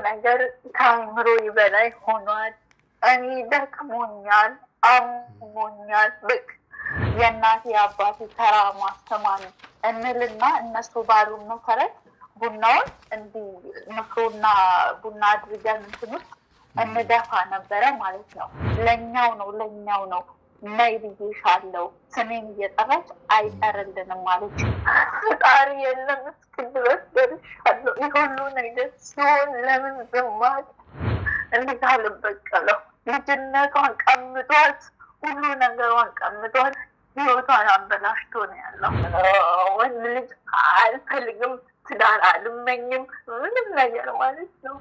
ነገር ከአእምሮ በላይ ሆኗል። እኔ ደክሞኛል፣ አሞኛል። በቃ የእናቴ አባቴ ተራ ማስተማር እንልና እነሱ ባሉን መሰረት ቡናውን እንዲህ ንፍሮና ቡና አድርገን እንትን ውስጥ እንደፋ ነበረ ማለት ነው። ለኛው ነው ነይ ብዬሻለሁ ስሜን እየጠራች አይጠርልንም ማለች። ፈጣሪ የለም እስክል ድረስ ደርሻለሁ። የሁሉ ነገር ሲሆን ለምን ዝማት እንዴት አልበቀለው? ልጅነቷን ቀምጧት፣ ሁሉ ነገሯን ቀምጧት፣ ህይወቷን አበላሽቶ ነው ያለው። ወንድ ልጅ አልፈልግም፣ ትዳር አልመኝም፣ ምንም ነገር ማለት ነው።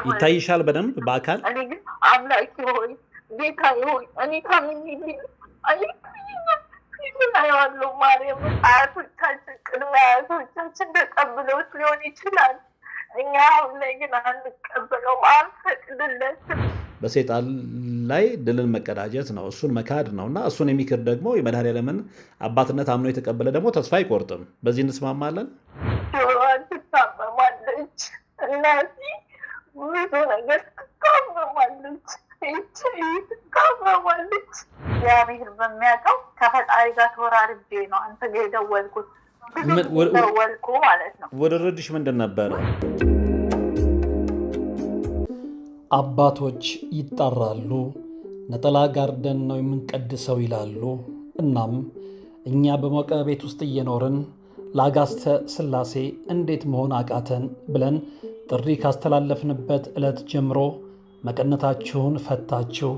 ይታይሻል በደንብ በአካል? እኔ ግን አምላኪ ሆይ ጌታዬ ሆይ እኔ ታምኝልኝ አየዋለሁ። ማርያም አያቶቻችን ቅድመ አያቶቻችን ተቀብለውት ሊሆን ይችላል። እኛ አሁን ላይ ግን አንቀበለውም፣ አንፈቅድለትም። በሰይጣን ላይ ድልን መቀዳጀት ነው፣ እሱን መካድ ነው። እና እሱን የሚክድ ደግሞ የመድኃኔዓለምን አባትነት አምኖ የተቀበለ ደግሞ ተስፋ አይቆርጥም። በዚህ እንስማማለን። ጆሮዋን ትታመማለች፣ እናቴ ብዙ ነገር ትታመማለች፣ ትታመማለች። እግዚአብሔር በሚያውቀው ከፈጣሪ ጋር ተወራርጄ ነው አንተ ጋር የደወልኩት። ደወልኩ ማለት ነው። ውርርድሽ ምንድን ነበረ? አባቶች ይጣራሉ፣ ነጠላ ጋርደን ነው የምንቀድሰው ይላሉ። እናም እኛ በሞቀ ቤት ውስጥ እየኖርን ለአጋስተ ሥላሴ እንዴት መሆን አቃተን ብለን ጥሪ ካስተላለፍንበት ዕለት ጀምሮ መቀነታችሁን ፈታችሁ፣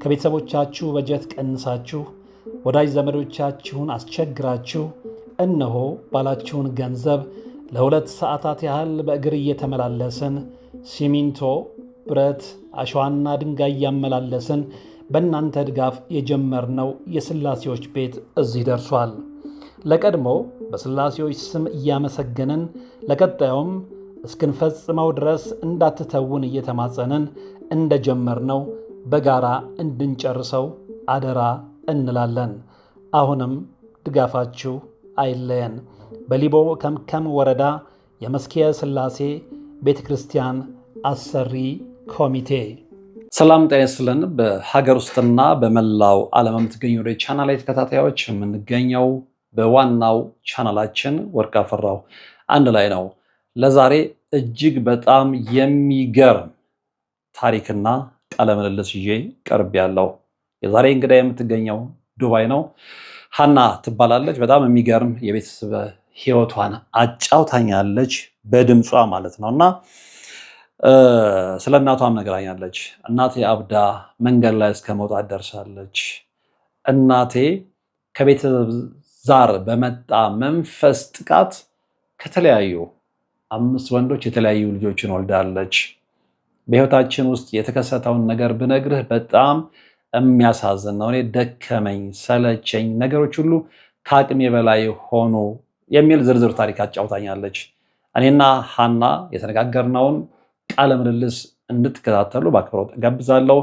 ከቤተሰቦቻችሁ በጀት ቀንሳችሁ፣ ወዳጅ ዘመዶቻችሁን አስቸግራችሁ፣ እነሆ ባላችሁን ገንዘብ ለ2 ሰዓታት ያህል በእግር እየተመላለስን ሲሚንቶ፣ ብረት፣ አሸዋና ድንጋይ እያመላለስን በእናንተ ድጋፍ የጀመርነው የሥላሴዎች ቤት እዚህ ደርሷል። ለቀድሞ በሥላሴዎች ስም እያመሰገንን ለቀጣዩም እስክንፈጽመው ድረስ እንዳትተውን እየተማጸንን እንደጀመርነው በጋራ እንድንጨርሰው አደራ እንላለን። አሁንም ድጋፋችሁ አይለየን። በሊቦ ከምከም ወረዳ የመስኪየ ሥላሴ ቤተ ክርስቲያን አሰሪ ኮሚቴ። ሰላም ጤና ይስጥልን። በሀገር ውስጥና በመላው ዓለም የምትገኙ ወደ ቻናል ላይ ተከታታዮች የምንገኘው በዋናው ቻናላችን ወርቅ አፈራው አንድ ላይ ነው። ለዛሬ እጅግ በጣም የሚገርም ታሪክና ቃለ ምልልስ ይዤ ቀርብ ያለው የዛሬ እንግዳ የምትገኘው ዱባይ ነው። ሀና ትባላለች። በጣም የሚገርም የቤተሰብ ህይወቷን አጫውታኛለች በድምጿ ማለት ነው። እና ስለ እናቷም ነግራኛለች። እናቴ አብዳ መንገድ ላይ እስከ መውጣት ደርሳለች። እናቴ ከቤተሰብ ዛር በመጣ መንፈስ ጥቃት ከተለያዩ 5 ወንዶች የተለያዩ ልጆችን ወልዳለች። በህይወታችን ውስጥ የተከሰተውን ነገር ብነግርህ በጣም የሚያሳዝን ነው። እኔ ደከመኝ፣ ሰለቸኝ፣ ነገሮች ሁሉ ከአቅሜ በላይ ሆኑ የሚል ዝርዝር ታሪክ አጫውታኛለች። እኔና ሀና የተነጋገርነውን ቃለ ምልልስ እንድትከታተሉ በአክብሮት ጋብዛለሁ።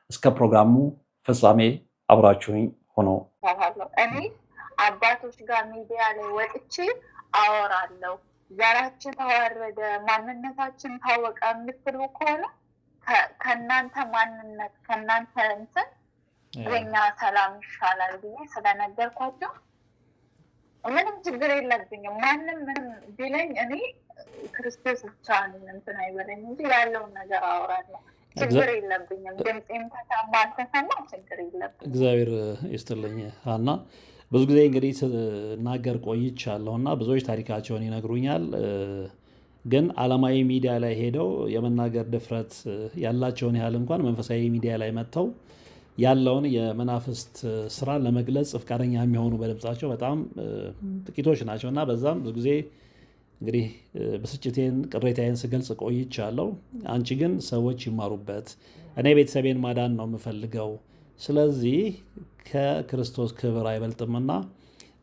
እስከ ፕሮግራሙ ፍጻሜ አብራችሁኝ ሆኖ እኔ አባቶች ጋር ሚዲያ ላይ ወጥቼ አወራለሁ። ዘራችን ተዋረደ፣ ማንነታችን ታወቀ የምትሉ ከሆነ ከእናንተ ማንነት ከእናንተ እንትን የኛ ሰላም ይሻላል ብዬ ስለነገርኳቸው ምንም ችግር የለብኝም። ማንም ምንም ቢለኝ እኔ ክርስቶስ ብቻ እንትን አይበለኝ እንጂ ያለውን ነገር አወራለሁ። ችግር የለብኝም። ድምፄም ተሰማ አልተሰማ ችግር የለብኝም። እግዚአብሔር ይስጥልኝ ሀና። ብዙ ጊዜ እንግዲህ ስናገር ቆይቻለሁ እና ብዙዎች ታሪካቸውን ይነግሩኛል። ግን ዓለማዊ ሚዲያ ላይ ሄደው የመናገር ድፍረት ያላቸውን ያህል እንኳን መንፈሳዊ ሚዲያ ላይ መጥተው ያለውን የመናፍስት ስራ ለመግለጽ ፈቃደኛ የሚሆኑ በድምጻቸው በጣም ጥቂቶች ናቸው እና በዛም ብዙ ጊዜ እንግዲህ ብስጭቴን፣ ቅሬታዬን ስገልጽ ቆይቻለሁ። አንቺ ግን ሰዎች ይማሩበት፣ እኔ ቤተሰቤን ማዳን ነው የምፈልገው፣ ስለዚህ ከክርስቶስ ክብር አይበልጥምና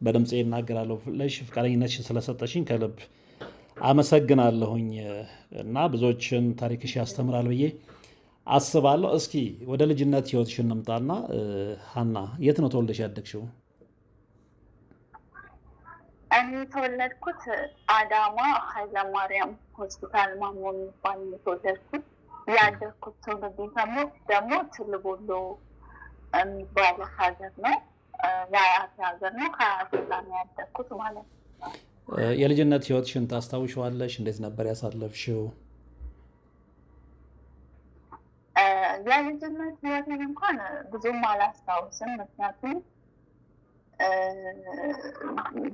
በድምፄ እናገራለሁ ብለሽ ፈቃደኝነትሽን ስለሰጠሽኝ ከልብ አመሰግናለሁኝ እና ብዙዎችን ታሪክሽ ያስተምራል ብዬ አስባለሁ። እስኪ ወደ ልጅነት ህይወትሽን እንምጣና ሀና የት ነው ተወልደሽ ያደግሽው? እኔ የተወለድኩት አዳማ ኃይለማርያም ሆስፒታል ማሞ የሚባል የተወለድኩት ያደግኩት ትውልድ ደግሞ ትልቦሎ የሚባለ ሀገር ነው። የአያቴ ሀገር ነው። ከአያቴ ጋር ነው ያደግኩት ማለት ነው። የልጅነት ህይወትሽን ታስታውሻለሽ? እንዴት ነበር ያሳለፍሽው? የልጅነት ህይወቴን እንኳን ብዙም አላስታውስም። ምክንያቱም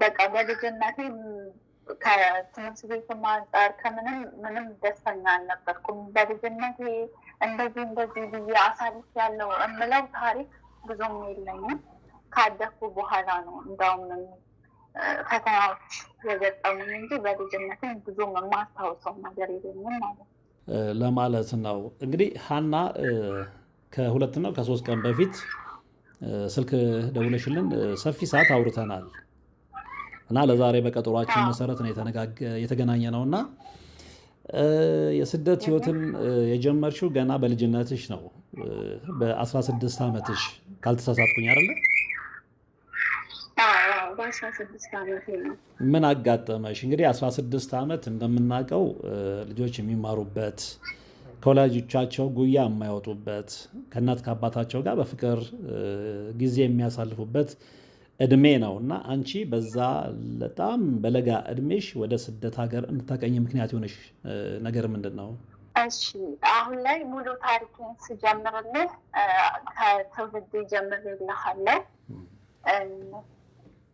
በቃ በልጅነቴ ከትምህርት ቤት አንጻር ምንም ደስተኛ አልነበርኩም። በልጅነቴ እንደዚህ ብዬ አሳልፍ ያለው እምለው ታሪክ ብዙም የለኝም። ካደኩ በኋላ ነው እንዳውም ፈተናዎች የገጠሙኝ እንጂ በልጅነቴ ብዙም የማስታውሰው ነገር የለኝም ማለት ነው ለማለት ነው። እንግዲህ ሀና ከ2 ነው ከ3 ቀን በፊት ስልክ ደውለሽልን ሰፊ ሰዓት አውርተናል እና ለዛሬ በቀጠሯችን መሰረት ነው የተገናኘ ነው እና የስደት ህይወትን የጀመርሽው ገና በልጅነትሽ ነው፣ በ16 ዓመትሽ ካልተሳሳትኩኝ አይደለ? በ16 ዓመቴ ነው። ምን አጋጠመሽ? እንግዲህ 16 ዓመት እንደምናውቀው ልጆች የሚማሩበት ከወላጆቻቸው ጉያ የማይወጡበት ከእናት ከአባታቸው ጋር በፍቅር ጊዜ የሚያሳልፉበት እድሜ ነው እና አንቺ በዛ በጣም በለጋ እድሜሽ ወደ ስደት ሀገር እንድታቀኝ ምክንያት የሆነሽ ነገር ምንድን ነው? እሺ አሁን ላይ ሙሉ ታሪክን ስጀምርልህ ከትውልድ ጀምርልሃለሁ።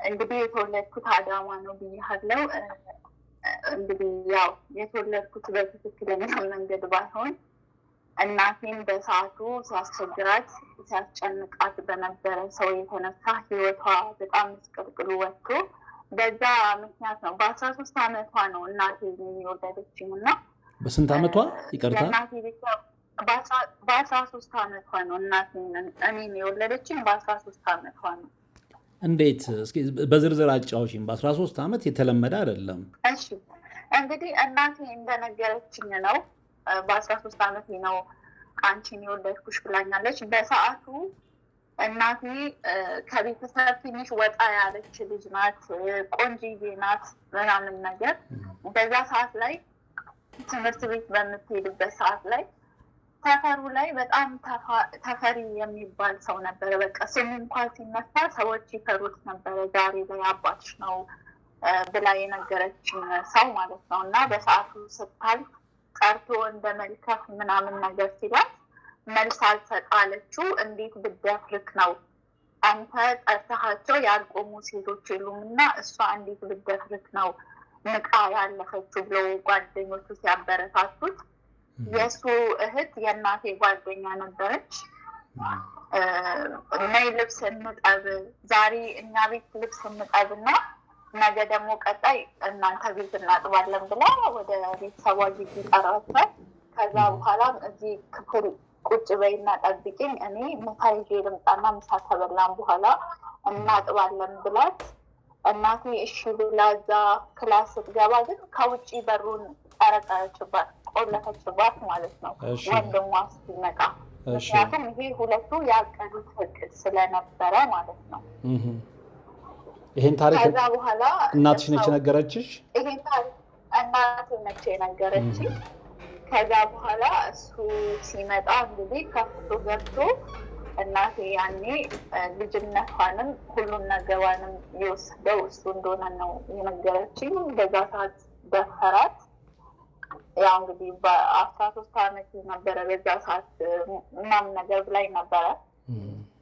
እንግዲህ የተወለድኩት አዳማ ነው ብያለሁ። እንግዲህ ያው የተወለድኩት በትክክለኛ መንገድ ባይሆን እናቴን በሰዓቱ ሲያስቸግራት ሲያስጨንቃት በነበረ ሰው የተነሳ ህይወቷ በጣም ምስቅልቅሉ ወጥቶ በዛ ምክንያት ነው። በ13 ዓመቷ ነው እናቴ የወለደችኝ እና በስንት ዓመቷ ይቅርታ? በ13 ዓመቷ ነው እናቴ እኔን የወለደችኝ። በ13 ዓመቷ ነው። እንዴት? እስኪ በዝርዝር አጫውሽኝ። በ13 ዓመት የተለመደ አይደለም። እሺ እንግዲህ እናቴ እንደነገረችኝ ነው። በ13 ዓመቴ ነው አንቺን የወለድኩሽ ብላኛለች። በሰዓቱ እናቴ ከቤተሰብ ትንሽ ወጣ ያለች ልጅ ናት፣ ቆንጆዬ ናት ምናምን ነገር። በዛ ሰዓት ላይ ትምህርት ቤት በምትሄድበት ሰዓት ላይ ሰፈሩ ላይ በጣም ተፈሪ የሚባል ሰው ነበረ። በቃ ስሙ እንኳን ሲነሳ ሰዎች ይፈሩት ነበረ። ዛሬ ላይ አባትሽ ነው ብላ የነገረችን ሰው ማለት ነው። እና በሰዓቱ ስታልፍ ጠርቶ እንደ መልከፍ ምናምን ነገር ሲላት መልስ አልሰጣለችው። እንዴት ብደፍርክ ነው አንተ ጠርተሃቸው ያልቆሙ ሴቶች የሉም እና እሷ እንዴት ብደፍርክ ነው ንቃ ያለፈችው ብሎ ጓደኞቹ ሲያበረታቱት የእሱ እህት የእናቴ ጓደኛ ነበረች። ነይ ልብስ እንጠብ፣ ዛሬ እኛ ቤት ልብስ እንጠብና ነገ ደግሞ ቀጣይ እናንተ ቤት እናጥባለን ብላ ወደ ቤተሰቧ ግቢ ጠራቻት። ከዛ በኋላም እዚህ ክፍል ቁጭ በይና ጠብቂኝ፣ እኔ ምሳ ይዤ ልምጣና ምሳ ከበላን በኋላ እናጥባለን ብላት እናቴ እሺ ብላ እዛ ክላስ ስትገባ ግን ከውጭ በሩን ጠረጠረችባት፣ ቆለፈችባት ማለት ነው ወንድሟ እስኪመጣ። ምክንያቱም ይሄ ሁለቱ ያቀዱት እቅድ ስለነበረ ማለት ነው። ይሄን ታሪክ ከዛ በኋላ እናትሽ ነች ነገረችሽ? ይሄን ታሪክ እናቴ ነች ነገረችኝ። ከዛ በኋላ እሱ ሲመጣ እንግዲህ ከፍቶ ገብቶ እናቴ ያኔ ልጅነቷንም ሁሉን ነገሯንም የወሰደው እሱ እንደሆነ ነው የነገረችኝ። በዛ ሰዓት ደፈራት። ያው እንግዲህ በ13 ዓመት ነበረ በዛ ሰዓት ምናምን ነገር ብላኝ ነበረ።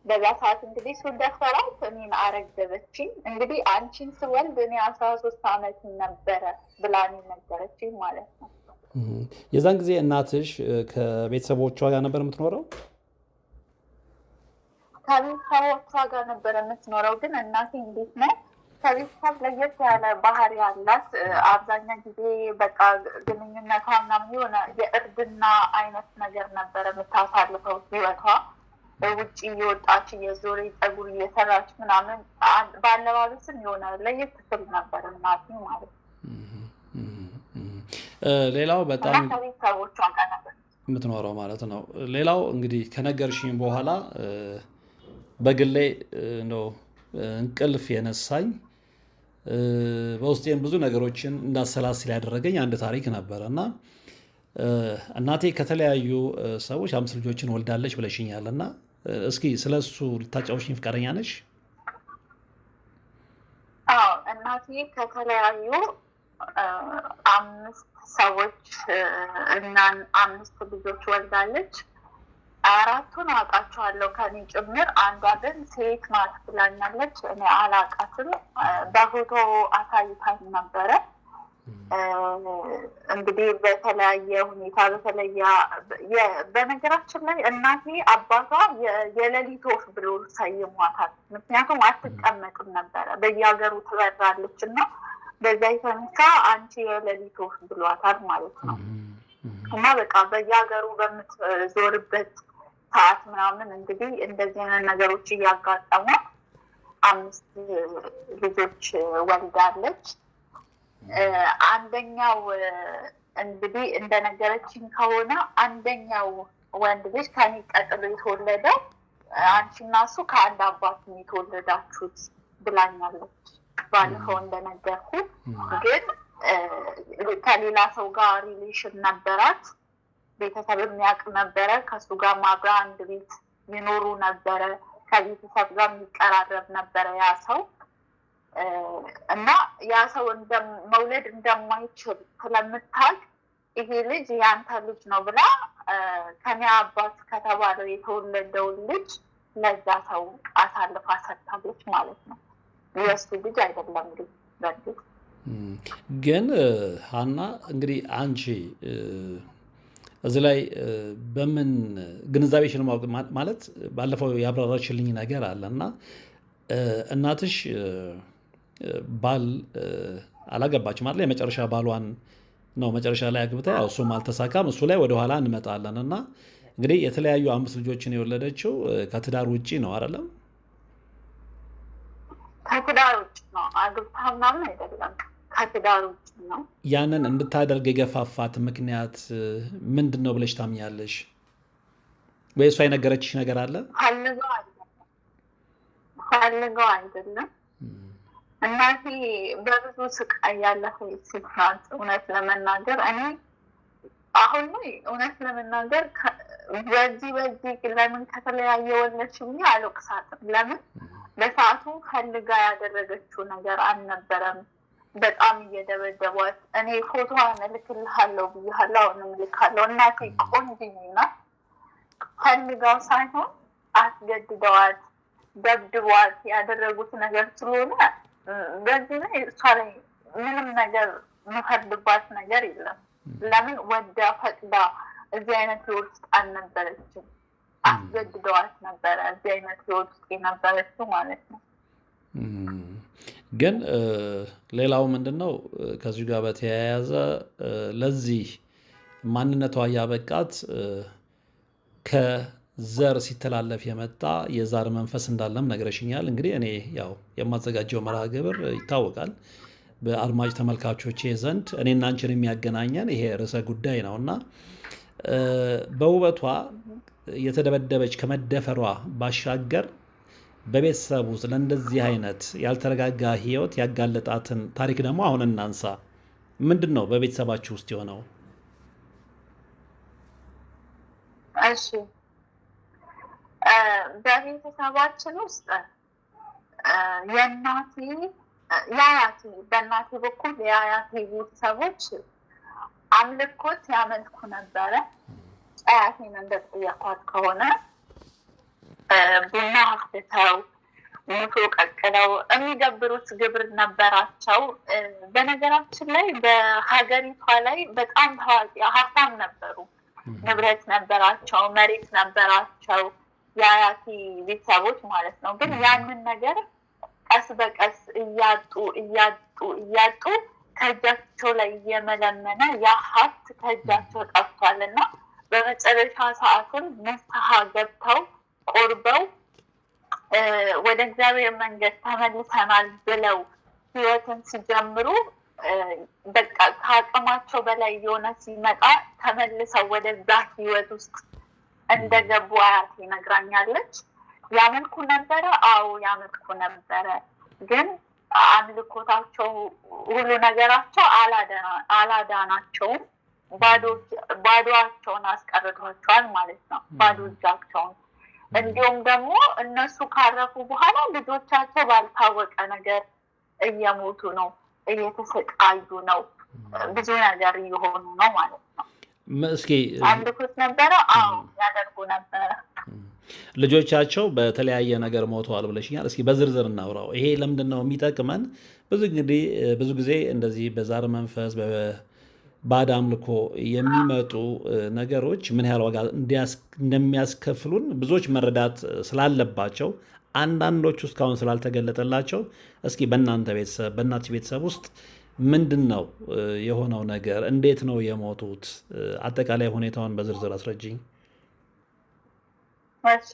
በዛ ሰዓት እንግዲህ እሱ ደፈራት፣ እኔን አረገዘችኝ። እንግዲህ አንቺን ስወልድ እኔ 13 ዓመት ነበረ ብላኝ ነገረችኝ ማለት ነው። የዛን ጊዜ እናትሽ ከቤተሰቦቿ ጋር ነበር የምትኖረው? ከቤተሰቦቿ ጋር ነበር የምትኖረው። ግን እናቴ እንዴት ነው ከቤተሰብ ለየት ያለ ባህሪ ያላት። አብዛኛው ጊዜ በቃ ግንኙነቷ ምናምን የሆነ የእርድና አይነት ነገር ነበረ የምታሳልፈው ህይወቷ። ውጭ እየወጣች እየዞረ ፀጉር እየሰራች ምናምን በአለባበስም የሆነ ለየት ትል ነበር እናቴ ማለት ነው። ሌላው በጣም ከቤተሰቦቿ ጋር ነበር የምትኖረው ማለት ነው። ሌላው እንግዲህ ከነገርሽኝ በኋላ በግሌ እንደው እንቅልፍ የነሳኝ በውስጤም ብዙ ነገሮችን እንዳሰላስል ያደረገኝ አንድ ታሪክ ነበረ እና እናቴ ከተለያዩ ሰዎች 5 ልጆችን ወልዳለች ብለሽኛል እና እስኪ ስለሱ ልታጫውሽኝ ፈቃደኛ ነሽ? አዎ እናቴ ከተለያዩ 5 ሰዎች እና 5 ልጆች ወልዳለች። 4ቱን አውቃቸዋለሁ ከኔ ጭምር። አንዷ ግን ሴት ናት ብላኛለች። እኔ አላውቃትም። በፎቶ አሳይታኝ ነበረ። እንግዲህ በተለያየ ሁኔታ በነገራችን ላይ እናቴ አባቷ የሌሊት ወፍ ብሎ ሰይሟታል። ምክንያቱም አትቀመጥም ነበረ፣ በየሀገሩ ትበራለች እና በዛ የተነሳ አንቺ የሌሊት ወፍ ብሏታል ማለት ነው። እና በቃ በየሀገሩ በምትዞርበት ሰዓት ምናምን እንግዲህ እንደዚህ አይነት ነገሮች እያጋጠሙ 5 ልጆች ወልዳለች። አንደኛው እንግዲህ እንደነገረችኝ ከሆነ አንደኛው ወንድ ልጅ ከኔ ቀጥሎ የተወለደው አንቺና እሱ ከአንድ አባት ነው የተወለዳችሁት ብላኛለች። ባለፈው እንደነገርኩ ግን ከሌላ ሰው ጋር ሪሌሽን ነበራት። ቤተሰብ የሚያውቅ ነበረ። ከሱ ጋር ማብራ አንድ ቤት ይኖሩ ነበረ። ከቤተሰብ ጋር የሚቀራረብ ነበረ ያ ሰው እና ያ ሰው መውለድ እንደማይችል ስለምታውቅ ይሄ ልጅ ያንተ ልጅ ነው ብላ ከኔ አባት ከተባለው የተወለደውን ልጅ ለዛ ሰው አሳልፋ ሰጥታለች ማለት ነው። የእሱ ልጅ አይደለም ልጅ በእርግጥ። ግን ሀና እንግዲህ አንቺ እዚህ ላይ በምን ግንዛቤሽን ማወቅ ማለት ባለፈው ያብራራችልኝ ነገር አለ እና እናትሽ ባል አላገባችም አይደል? የመጨረሻ ባሏን ነው መጨረሻ ላይ አግብታ፣ ያው እሱም አልተሳካም። እሱ ላይ ወደኋላ እንመጣለን እና እንግዲህ የተለያዩ 5 ልጆችን የወለደችው ከትዳር ውጪ ነው አይደለም? ከትዳር ውጭ ነው። አግብታ ምናምን አይደለም፣ ከትዳር ውጭ ነው። ያንን እንድታደርግ የገፋፋት ምክንያት ምንድን ነው ብለሽ ታምኛለሽ? ወይ እሷ የነገረችሽ ነገር አለ? ፈልገው አይደለም። እናቴ በብዙ ስቃይ ያለፈች ሴት ናት። እውነት ለመናገር እኔ አሁን ላይ እውነት ለመናገር በዚህ ለምን ከተለያየ ወለድሽ ብዬ አልወቅሳትም። ለምን በሰዓቱ ፈልጋ ያደረገችው ነገር አልነበረም። በጣም እየደበደቧት፣ እኔ ፎቶዋን እልክልሃለሁ ብያለሁ፣ አሁንም እልካለሁ። እናቴ ቆንጆ ናት። ፈልጋው ሳይሆን አስገድደዋት ደብድቧት ያደረጉት ነገር ስለሆነ በዚህ ላይ እሷ ላይ ምንም ነገር የምፈርድባት ነገር የለም። ለምን ወዳ ፈቅዳ እዚህ አይነት ህይወት ውስጥ አልነበረችም። አስገድደዋት ነበረ እዚህ አይነት ህይወት ውስጥ የነበረችው ማለት ነው። ግን ሌላው ምንድን ነው ከዚሁ ጋር በተያያዘ ለዚህ ማንነቷ ያበቃት ከዘር ሲተላለፍ የመጣ የዛር መንፈስ እንዳለም ነግረሽኛል። እንግዲህ እኔ ያው የማዘጋጀው መርሃ ግብር ይታወቃል በአድማጭ ተመልካቾቼ ዘንድ እኔና አንቺን የሚያገናኘን ይሄ ርዕሰ ጉዳይ ነው እና በውበቷ የተደበደበች ከመደፈሯ ባሻገር በቤተሰብ ውስጥ ለእንደዚህ አይነት ያልተረጋጋ ህይወት ያጋለጣትን ታሪክ ደግሞ አሁን እናንሳ። ምንድን ነው በቤተሰባችሁ ውስጥ የሆነው? እሺ፣ በቤተሰባችን ውስጥ የአያቴ በእናቴ በኩል የአያቴ ቤተሰቦች አምልኮት ያመልኩ ነበረ። አያቴን እንደጠየኳት ከሆነ ቡና አፍልተው ሙቶ ቀቅለው የሚገብሩት ግብር ነበራቸው። በነገራችን ላይ በሀገሪቷ ላይ በጣም ታዋቂ ሀብታም ነበሩ። ንብረት ነበራቸው፣ መሬት ነበራቸው፣ የአያቴ ቤተሰቦች ማለት ነው። ግን ያንን ነገር ቀስ በቀስ እያጡ ከእጃቸው ላይ እየመለመነ ያ ሀብት ከእጃቸው ጠፍቷል እና በመጨረሻ ሰዓቱን ንስሐ ገብተው ቆርበው ወደ እግዚአብሔር መንገድ ተመልሰናል ብለው ህይወትን ሲጀምሩ በቃ ከአቅማቸው በላይ የሆነ ሲመጣ ተመልሰው ወደዛ ህይወት ውስጥ እንደገቡ አያቴ ነግራኛለች። ያመልኩ ነበረ። አዎ ያመልኩ ነበረ። ግን አምልኮታቸው ሁሉ ነገራቸው አላዳናቸውም። ባዶቸውን አስቀርቷቸዋል ማለት ነው፣ ባዶ እጃቸውን። እንዲሁም ደግሞ እነሱ ካረፉ በኋላ ልጆቻቸው ባልታወቀ ነገር እየሞቱ ነው፣ እየተሰቃዩ ነው፣ ብዙ ነገር እየሆኑ ነው ማለት ነው። እስኪ አምልኮት ነበረ፣ ያደርጉ ነበረ። ልጆቻቸው በተለያየ ነገር ሞተዋል ብለሽኛል። እስኪ በዝርዝር እናውራው። ይሄ ለምንድን ነው የሚጠቅመን? ብዙ ጊዜ እንደዚህ በዛር መንፈስ በባዕድ አምልኮ የሚመጡ ነገሮች ምን ያህል ዋጋ እንደሚያስከፍሉን ብዙዎች መረዳት ስላለባቸው፣ አንዳንዶቹ እስካሁን ስላልተገለጠላቸው፣ እስኪ በእናንተ ቤተሰብ በእናትሽ ቤተሰብ ውስጥ ምንድን ነው የሆነው ነገር? እንዴት ነው የሞቱት? አጠቃላይ ሁኔታውን በዝርዝር አስረጅኝ። እሺ፣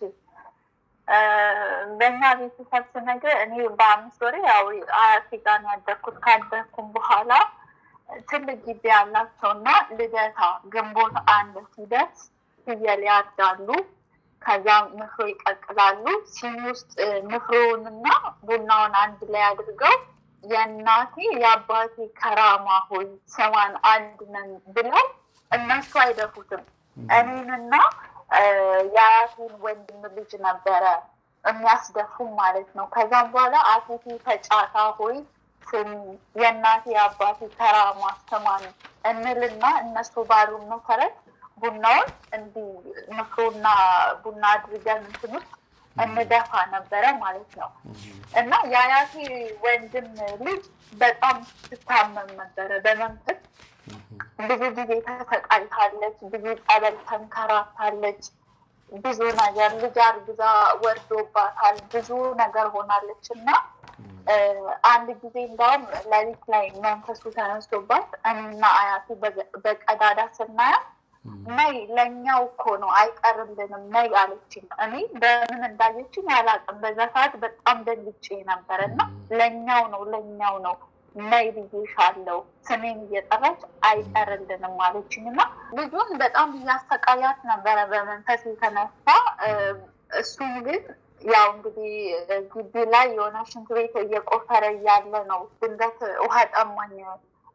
በእኛ ቤተሰብ ስነግር እኔ በ5 ወሬ ያው አያቴ ጋር ነው ያደግኩት። ካደግኩም በኋላ ትልቅ ግቢ ያላቸውና ልደታ ግንቦት 1 ሲደርስ ፍየል ያርዳሉ። ከዛ ንፍሮ ይቀቅላሉ። ሲኒ ውስጥ ንፍሮውንና ቡናውን አንድ ላይ አድርገው የእናቴ የአባቴ ከራማ ሆይ ስማን አንድ ነን ብለው እነሱ አይደፉትም። እኔንና የአያቴን ወንድም ልጅ ነበረ የሚያስደፉም ማለት ነው። ከዛም በኋላ አቴቴ ተጫታ ሆይ ስሚ የእናቴ የአባቴ ከራማ ስማን እንልና እነሱ ባሉን መሰረት ቡናውን እንዲህ ንፍሮና ቡና አድርገን እንትን ውስጥ እንደፋ ነበረ ማለት ነው። እና የአያቴ ወንድም ልጅ በጣም ትታመም ነበረ በመንፈስ። ብዙ ጊዜ ተሰቃይታለች፣ ብዙ ጸበል ተንከራታለች፣ ብዙ ነገር ልጅ አርግዛ ወርዶባታል፣ ብዙ ነገር ሆናለች። እና አንድ ጊዜ እንዳውም ሌሊት ላይ መንፈሱ ተነስቶባት እኔና አያቴ በቀዳዳ ስናያ ነይ ለእኛው እኮ ነው አይቀርልንም ነይ አለችኝ። እኔ በምን እንዳየችኝ አላውቅም። በዛ ሰዓት በጣም ደንግጬ ነበር እና ለእኛው ነው ነይ ብዬሻለሁ ስሜን እየጠራች አይቀርልንም አለችኝ። እና ልጁን በጣም እያሰቃያት ነበረ በመንፈስ የተነሳ። እሱም ግን ያው እንግዲህ ግቢ ላይ የሆነ ሽንት ቤት እየቆፈረ እያለ ነው ድንገት ውሃ ጠማኝ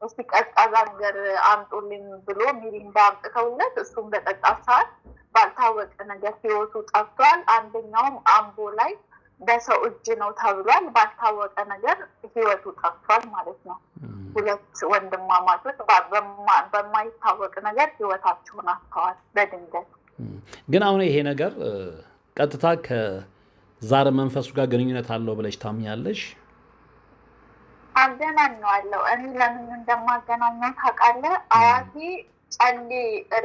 እስቲ ቀዝቃዛ ነገር አምጡልኝ ብሎ ሚሪንዳ አምጥተውለት እሱም በጠጣ ሰዓት ባልታወቀ ነገር ህይወቱ ጠፍቷል። አንደኛውም አምቦ ላይ በሰው እጅ ነው ተብሏል። ባልታወቀ ነገር ህይወቱ ጠፍቷል ማለት ነው። 2 ወንድማማቾች በማይታወቅ ነገር ህይወታቸውን አጥተዋል በድንገት። ግን አሁን ይሄ ነገር ቀጥታ ከዛር መንፈሱ ጋር ግንኙነት አለው ብለሽ ታምኛለሽ? አገናኘዋለሁ። እኔ ለምን እንደማገናኘው ታውቃለህ? አያቴ ጸሌ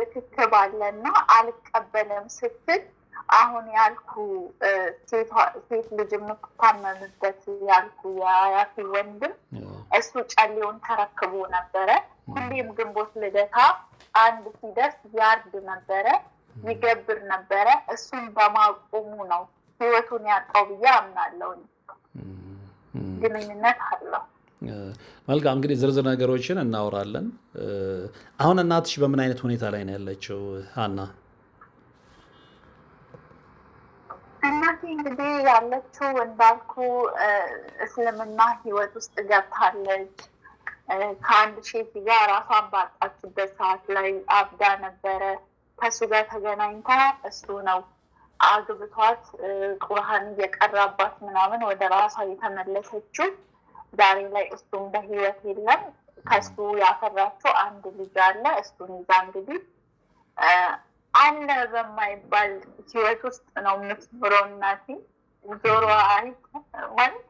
ርክክብ አለና አልቀበልም ስትል አሁን ያልኩ ሴት ልጅ የምትታመምበት ያልኩ የአያቴ ወንድም እሱ ጸሌውን ተረክቦ ነበረ። ሁሌም ግንቦት ልደታ 1 ሲደርስ ያርድ ነበረ፣ ይገብር ነበረ። እሱን በማቆሙ ነው ህይወቱን ያጣው ብዬ አምናለሁ። ግንኙነት አለው። መልካም፣ እንግዲህ ዝርዝር ነገሮችን እናወራለን። አሁን እናትሽ በምን አይነት ሁኔታ ላይ ነው ያለችው ሀና? እናቴ እንግዲህ ያለችው እንዳልኩ እስልምና ህይወት ውስጥ ገብታለች። ከአንድ ሼክ ጋር ራሷን ባጣችበት ሰዓት ላይ አብዳ ነበረ። ከእሱ ጋር ተገናኝታ እሱ ነው አግብቷት ቁርአን እየቀራባት ምናምን ወደ ራሷ የተመለሰችው። ዛሬ ላይ እሱም በህይወት የለም። ከሱ ያፈራችው አንድ ልጅ አለ። እሱን ይዛ እንግዲህ አለ በማይባል ህይወት ውስጥ ነው የምትኖረው። እናቴ ጆሮ ማለት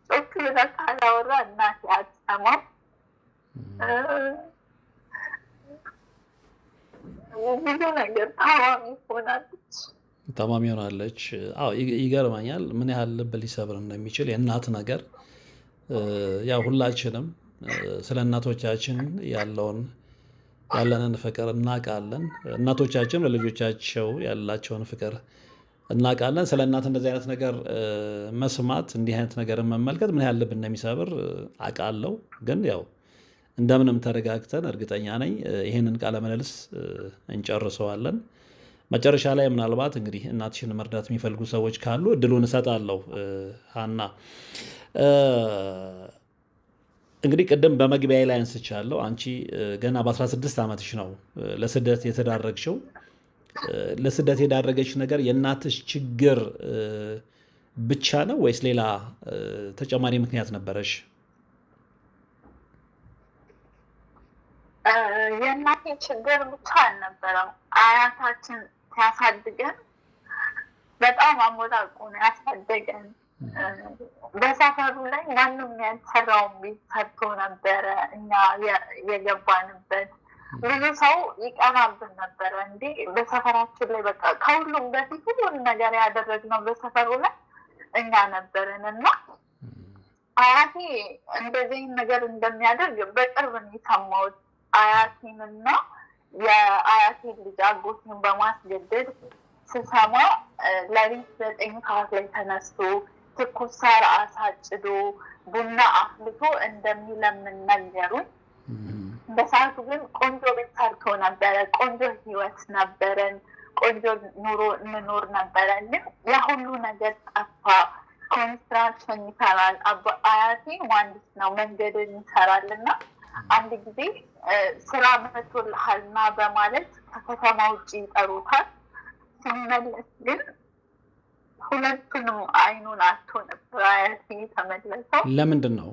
ጮክ ብላ ካላወራ እናቴ አትሰማም። ብዙ ነገር ታማሚ ሆናለች። ይገርመኛል ምን ያህል ልብ ሊሰብር እንደሚችል የእናት ነገር። ያው ሁላችንም ስለ እናቶቻችን ያለንን ፍቅር እናውቃለን። እናቶቻችን ለልጆቻቸው ያላቸውን ፍቅር እናውቃለን። ስለ እናት እንደዚህ አይነት ነገር መስማት፣ እንዲህ አይነት ነገር መመልከት ምን ያህል ልብ እንደሚሰብር አውቃለሁ። ግን ያው እንደምንም ተረጋግተን እርግጠኛ ነኝ ይህንን ቃለ ምልልስ እንጨርሰዋለን። መጨረሻ ላይ ምናልባት እንግዲህ እናትሽን መርዳት የሚፈልጉ ሰዎች ካሉ እድሉን እሰጣለሁ። ሀና፣ እንግዲህ ቅድም በመግቢያ ላይ አንስቻለሁ። አንቺ ገና በ16 ዓመትሽ ነው ለስደት የተዳረግሽው። ለስደት የዳረገች ነገር የእናትሽ ችግር ብቻ ነው ወይስ ሌላ ተጨማሪ ምክንያት ነበረሽ? የእናቴ ችግር ብቻ አልነበረም። አያታችን ሲያሳድገን በጣም አሞላቁ ነው ያሳደገን። በሰፈሩ ላይ ማንም ያልሰራውን ቤት ሰርቶ ነበረ እኛ የገባንበት። ብዙ ሰው ይቀናብን ነበረ። እንዴ በሰፈራችን ላይ በቃ ከሁሉም በፊት ሁሉን ነገር ያደረግነው በሰፈሩ ላይ እኛ ነበርን እና አያቴ እንደዚህ ነገር እንደሚያደርግ በቅርብ ነው የሰማሁት። አያቴንና የአያቴን ልጅ አጎቴን በማስገደድ ስሰማ ለሊት 9 ሰዓት ላይ ተነስቶ ትኩስ ሳር አሳጭዶ ቡና አፍልቶ እንደሚለምን ነገሩኝ። በሰዓቱ ግን ቆንጆ ቤት ሰርቶ ነበረ፣ ቆንጆ ህይወት ነበረን፣ ቆንጆ ኑሮ እንኖር ነበረ። ግን ያ ሁሉ ነገር ጠፋ። ኮንስትራክሽን ይሰራል። አያቴ መሀንዲስ ነው፣ መንገድን ይሰራል እና አንድ ጊዜ ስራ መቶልሃልና በማለት ከከተማ ውጭ ይጠሩታል። ሲመለስ ግን ሁለቱንም አይኑን አቶ ነበር አያቴ የተመለሰው። ለምንድን ነው?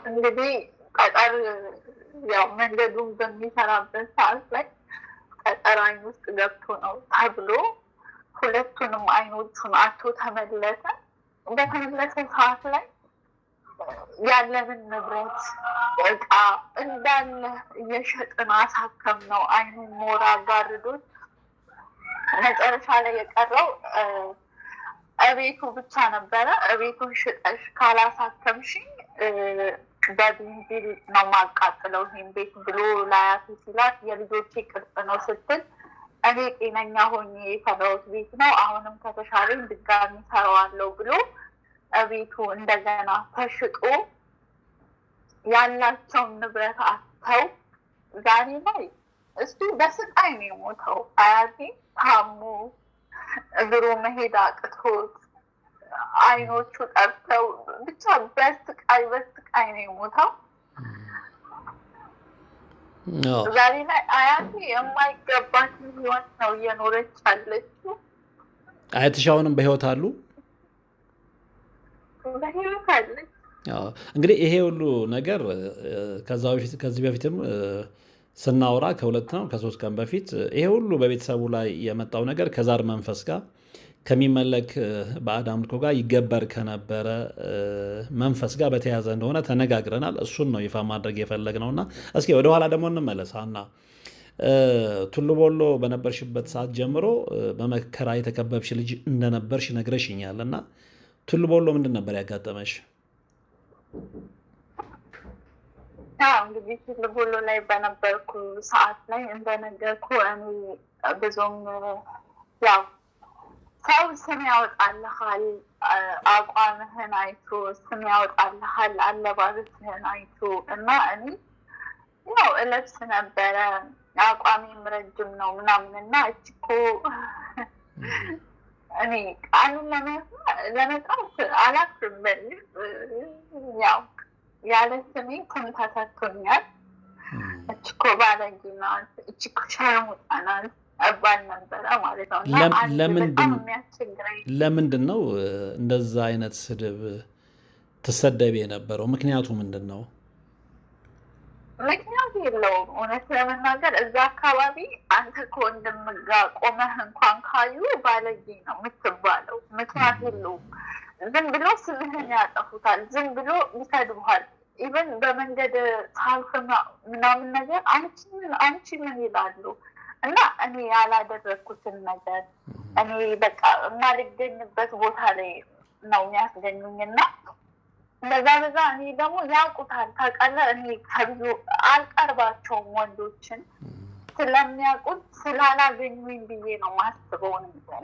እንግዲህ ጠጠር ያው መንገዱን በሚሰራበት ሰዓት ላይ ጠጠር አይን ውስጥ ገብቶ ነው ተብሎ ሁለቱንም አይኖቹን አቶ ተመለሰ። በተመለሰ ሰዓት ላይ ያለንን ንብረት እቃ እንዳለ እየሸጥን አሳከም ነው። አይኑን ሞራ ጋርዶት መጨረሻ ላይ የቀረው እቤቱ ብቻ ነበረ። እቤቱን ሽጠሽ ካላሳከምሽኝ በቤንዚል ነው ማቃጥለው ይሄን ቤት ብሎ ለአያቱ ሲላት የልጆቼ ቅርጽ ነው ስትል እኔ ጤነኛ ሆኜ የሰራሁት ቤት ነው፣ አሁንም ከተሻለኝ ድጋሚ ሰራዋለሁ ብሎ ቤቱ እንደገና ተሽጦ ያላቸውን ንብረት አጥተው ዛሬ ላይ እሱ በስቃይ ነው የሞተው። አያቴ ታሞ እግሩ መሄድ አቅቶት አይኖቹ ጠርተው ብቻ በስቃይ ነው የሞተው። ዛሬ ላይ አያቴ የማይገባትን ህይወት ነው እየኖረች ያለችው። አያትሽ አሁንም በህይወት አሉ? በህይወት አለች። እንግዲህ ይሄ ሁሉ ነገር ከዚህ በፊትም ስናወራ ከ2 ነው ከ3 ቀን በፊት ይሄ ሁሉ በቤተሰቡ ላይ የመጣው ነገር ከዛር መንፈስ ጋር ከሚመለክ ባዕድ አምልኮ ጋር ይገበር ከነበረ መንፈስ ጋር በተያያዘ እንደሆነ ተነጋግረናል። እሱን ነው ይፋ ማድረግ የፈለግነው እና እስኪ ወደኋላ ደግሞ እንመለስ። ሀና ቱሉ ቦሎ በነበርሽበት ሰዓት ጀምሮ በመከራ የተከበብሽ ልጅ እንደነበርሽ ነግረሽኛል እና ቱሉ ቦሎ ምንድን ነበር ያጋጠመሽ? እንግዲህ ቱሉ ቦሎ ላይ በነበርኩ ሰዓት ላይ እንደነገርኩ እኔ ብዙም ያው ሰው ስም ያወጣልሃል፣ አቋምህን አይቶ ስም ያወጣልሃል፣ አለባበስህን አይቶ እና እኔ ያው እለብስ ነበረ አቋሜም ረጅም ነው ምናምን እና እችኮ እኔ ቃሉን ለመጣት አላፍርም። በልጅ ያው ያለ ስሜ ስም ተሰጥቶኛል። እችኮ ባለጌ ናት፣ እችኮ ሸርሙጣ ናት እባል ነበረ ማለት ነው። ለምንድን ነው እንደዛ አይነት ስድብ ትሰደብ የነበረው? ምክንያቱ ምንድን ነው? ምክንያት የለውም። እውነት ለመናገር እዛ አካባቢ አንተ ከወንድም ጋር ቆመህ እንኳን ካዩ ባለጌ ነው የምትባለው። ምክንያት የለውም። ዝም ብሎ ስምህን ያጠፉታል፣ ዝም ብሎ ይሰድቡሃል። ኢቨን በመንገድ ሳልፍ ምናምን ነገር አንቺ ምን ይላሉ እና እኔ ያላደረግኩትን ነገር እኔ በቃ የማልገኝበት ቦታ ላይ ነው የሚያስገኙኝ እና በዛ እኔ ደግሞ ያውቁታል። ታውቃለህ እኔ ከብዙ አልቀርባቸውም ወንዶችን ስለሚያውቁት ስላላገኙኝ ብዬ ነው ማስበው።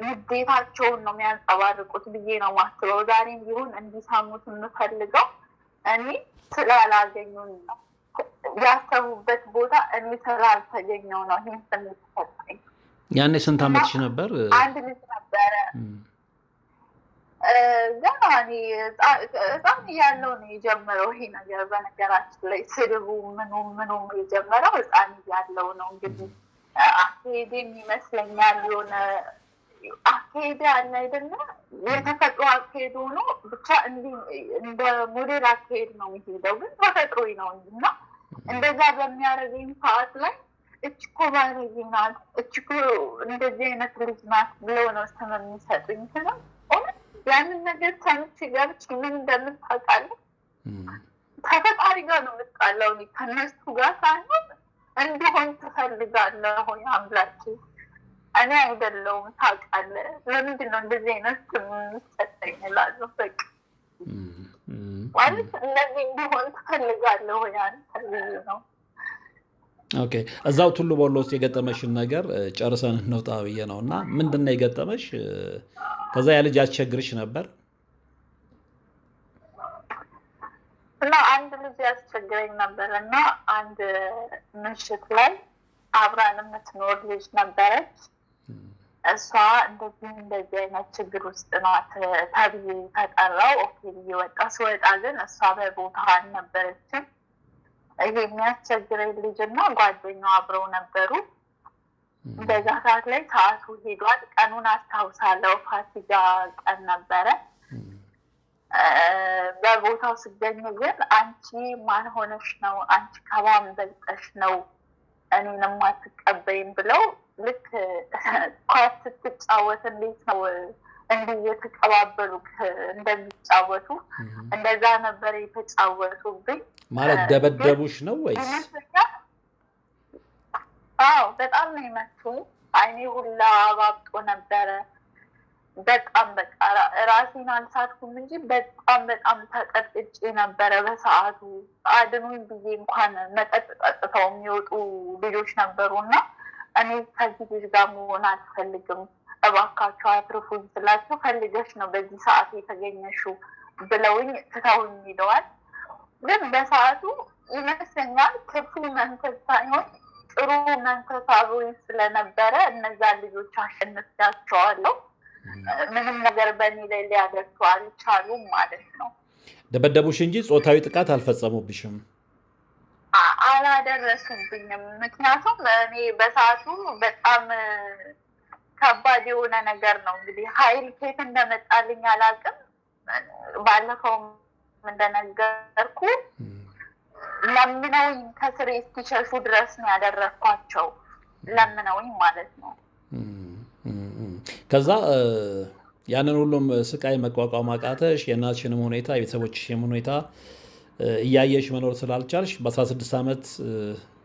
ንዴታቸውን ነው የሚያንጸባርቁት ብዬ ነው ማስበው። ዛሬም ቢሆን እንዲሰሙት የምፈልገው እኔ ስላላገኙኝ ነው። ያሰቡበት ቦታ እኔ ስላልተገኘው ነው ይህን ስሜት ሰጠኝ። ያኔ ስንት ዓመትሽ ነበር? አንድ ልጅ ነበረ ገና እኔ ህፃን እያለሁ ነው የጀመረው ይሄ ነገር። በነገራችን ላይ ስድቡ ምኑም የጀመረው ህፃን እያለሁ ነው። እንግዲህ አካሄዴም ይመስለኛል የሆነ አካሄድ አለ አይደለ? የተፈጥሮ አካሄድ ሆኖ ብቻ እንዲህ እንደ ሞዴል አካሄድ ነው የሚሄደው፣ ግን ተፈጥሮኝ ነው እና እንደዛ በሚያደርገኝ ሰዓት ላይ እችኮ ባለጌ ናት፣ እችኮ እንደዚህ አይነት ልጅ ናት ብለው ነው ስም የሚሰጡኝ። ያንን ነገር ሰምቼ ገብቼ ምን እንደምታውቃለህ ከፈጣሪ ጋር ነው የምጣለው። ከነሱ ጋር ሳይሆን እንዲሆን ትፈልጋለህ ሆይ አምላኬ፣ እኔ አይደለሁም ታውቃለህ፣ ለምንድን ነው እንደዚህ አይነት ስም የሚሰጠኝ እላለሁ። በቃ ማለት እነዚህ እንዲሆን ትፈልጋለህ ሆይ አንተ ነው። ኦኬ፣ እዛው ቱሉ ቦሎ ውስጥ የገጠመሽን ነገር ጨርሰን እንውጣ ብዬ ነው። እና ምንድን ነው የገጠመሽ? ከዛ ያ ልጅ ያስቸግርሽ ነበር? እና አንድ ልጅ ያስቸግረኝ ነበር እና አንድ ምሽት ላይ አብራን የምትኖር ልጅ ነበረች። እሷ እንደዚህ አይነት ችግር ውስጥ ናት ተብዬ ተጠራው። ኦኬ ብዬ ወጣ። ስወጣ ግን እሷ በቦታ አልነበረችም። ይሄ የሚያስቸግረኝ ልጅ እና ጓደኛው አብረው ነበሩ። በዛ ሰዓት ላይ ሰዓቱ ሄዷል። ቀኑን አስታውሳለሁ። ፋሲካ ቀን ነበረ። በቦታው ስገኝ ግን አንቺ ማን ሆነሽ ነው? አንቺ ከማን በልጠሽ ነው እኔንም አትቀበይም ብለው ልክ ኳስ ስትጫወት እንዴት ነው እንዲህ እየተቀባበሉ እንደሚጫወቱ እንደዛ ነበር የተጫወቱብኝ። ማለት ደበደቡሽ ነው ወይስ? አዎ በጣም ነው የመቱኝ። አይኔ ሁላ አባብጦ ነበረ። በጣም በቃ ራሴን አልሳትኩም እንጂ በጣም ተቀጥቅጬ ነበረ። በሰዓቱ አድኑኝ ብዬ እንኳን መጠጥ ጠጥተው የሚወጡ ልጆች ነበሩ እና እኔ ከዚህ ልጅ ጋር መሆን አልፈልግም፣ እባካቸው አትርፉኝ ስላቸው ፈልገሽ ነው በዚህ ሰዓት የተገኘሽው ብለውኝ ትተውኝ ሄደዋል። ግን በሰዓቱ ይመስለኛል ክፉ መንፈስ ሳይሆን ጥሩ መንፈስ አብሮኝ ስለነበረ እነዛን ልጆች አሸንፊያቸዋለሁ። ምንም ነገር በእኔ ላይ ሊያደርሱ አልቻሉም ማለት ነው። ደበደቡሽ እንጂ ጾታዊ ጥቃት አልፈጸሙብሽም? አላደረሱብኝም። ምክንያቱም እኔ በሰዓቱ በጣም ከባድ የሆነ ነገር ነው እንግዲህ ኃይል ኬት እንደመጣልኝ አላውቅም። ባለፈውም እንደነገርኩ ለምነውኝ ከስሬ እስኪሸሹ ድረስ ነው ያደረግኳቸው። ለምነውኝ ማለት ነው። ከዛ ያንን ሁሉም ስቃይ መቋቋም አቃተሽ። የእናትሽንም ሁኔታ የቤተሰቦችሽንም ሁኔታ እያየሽ መኖር ስላልቻልሽ በ16 ዓመት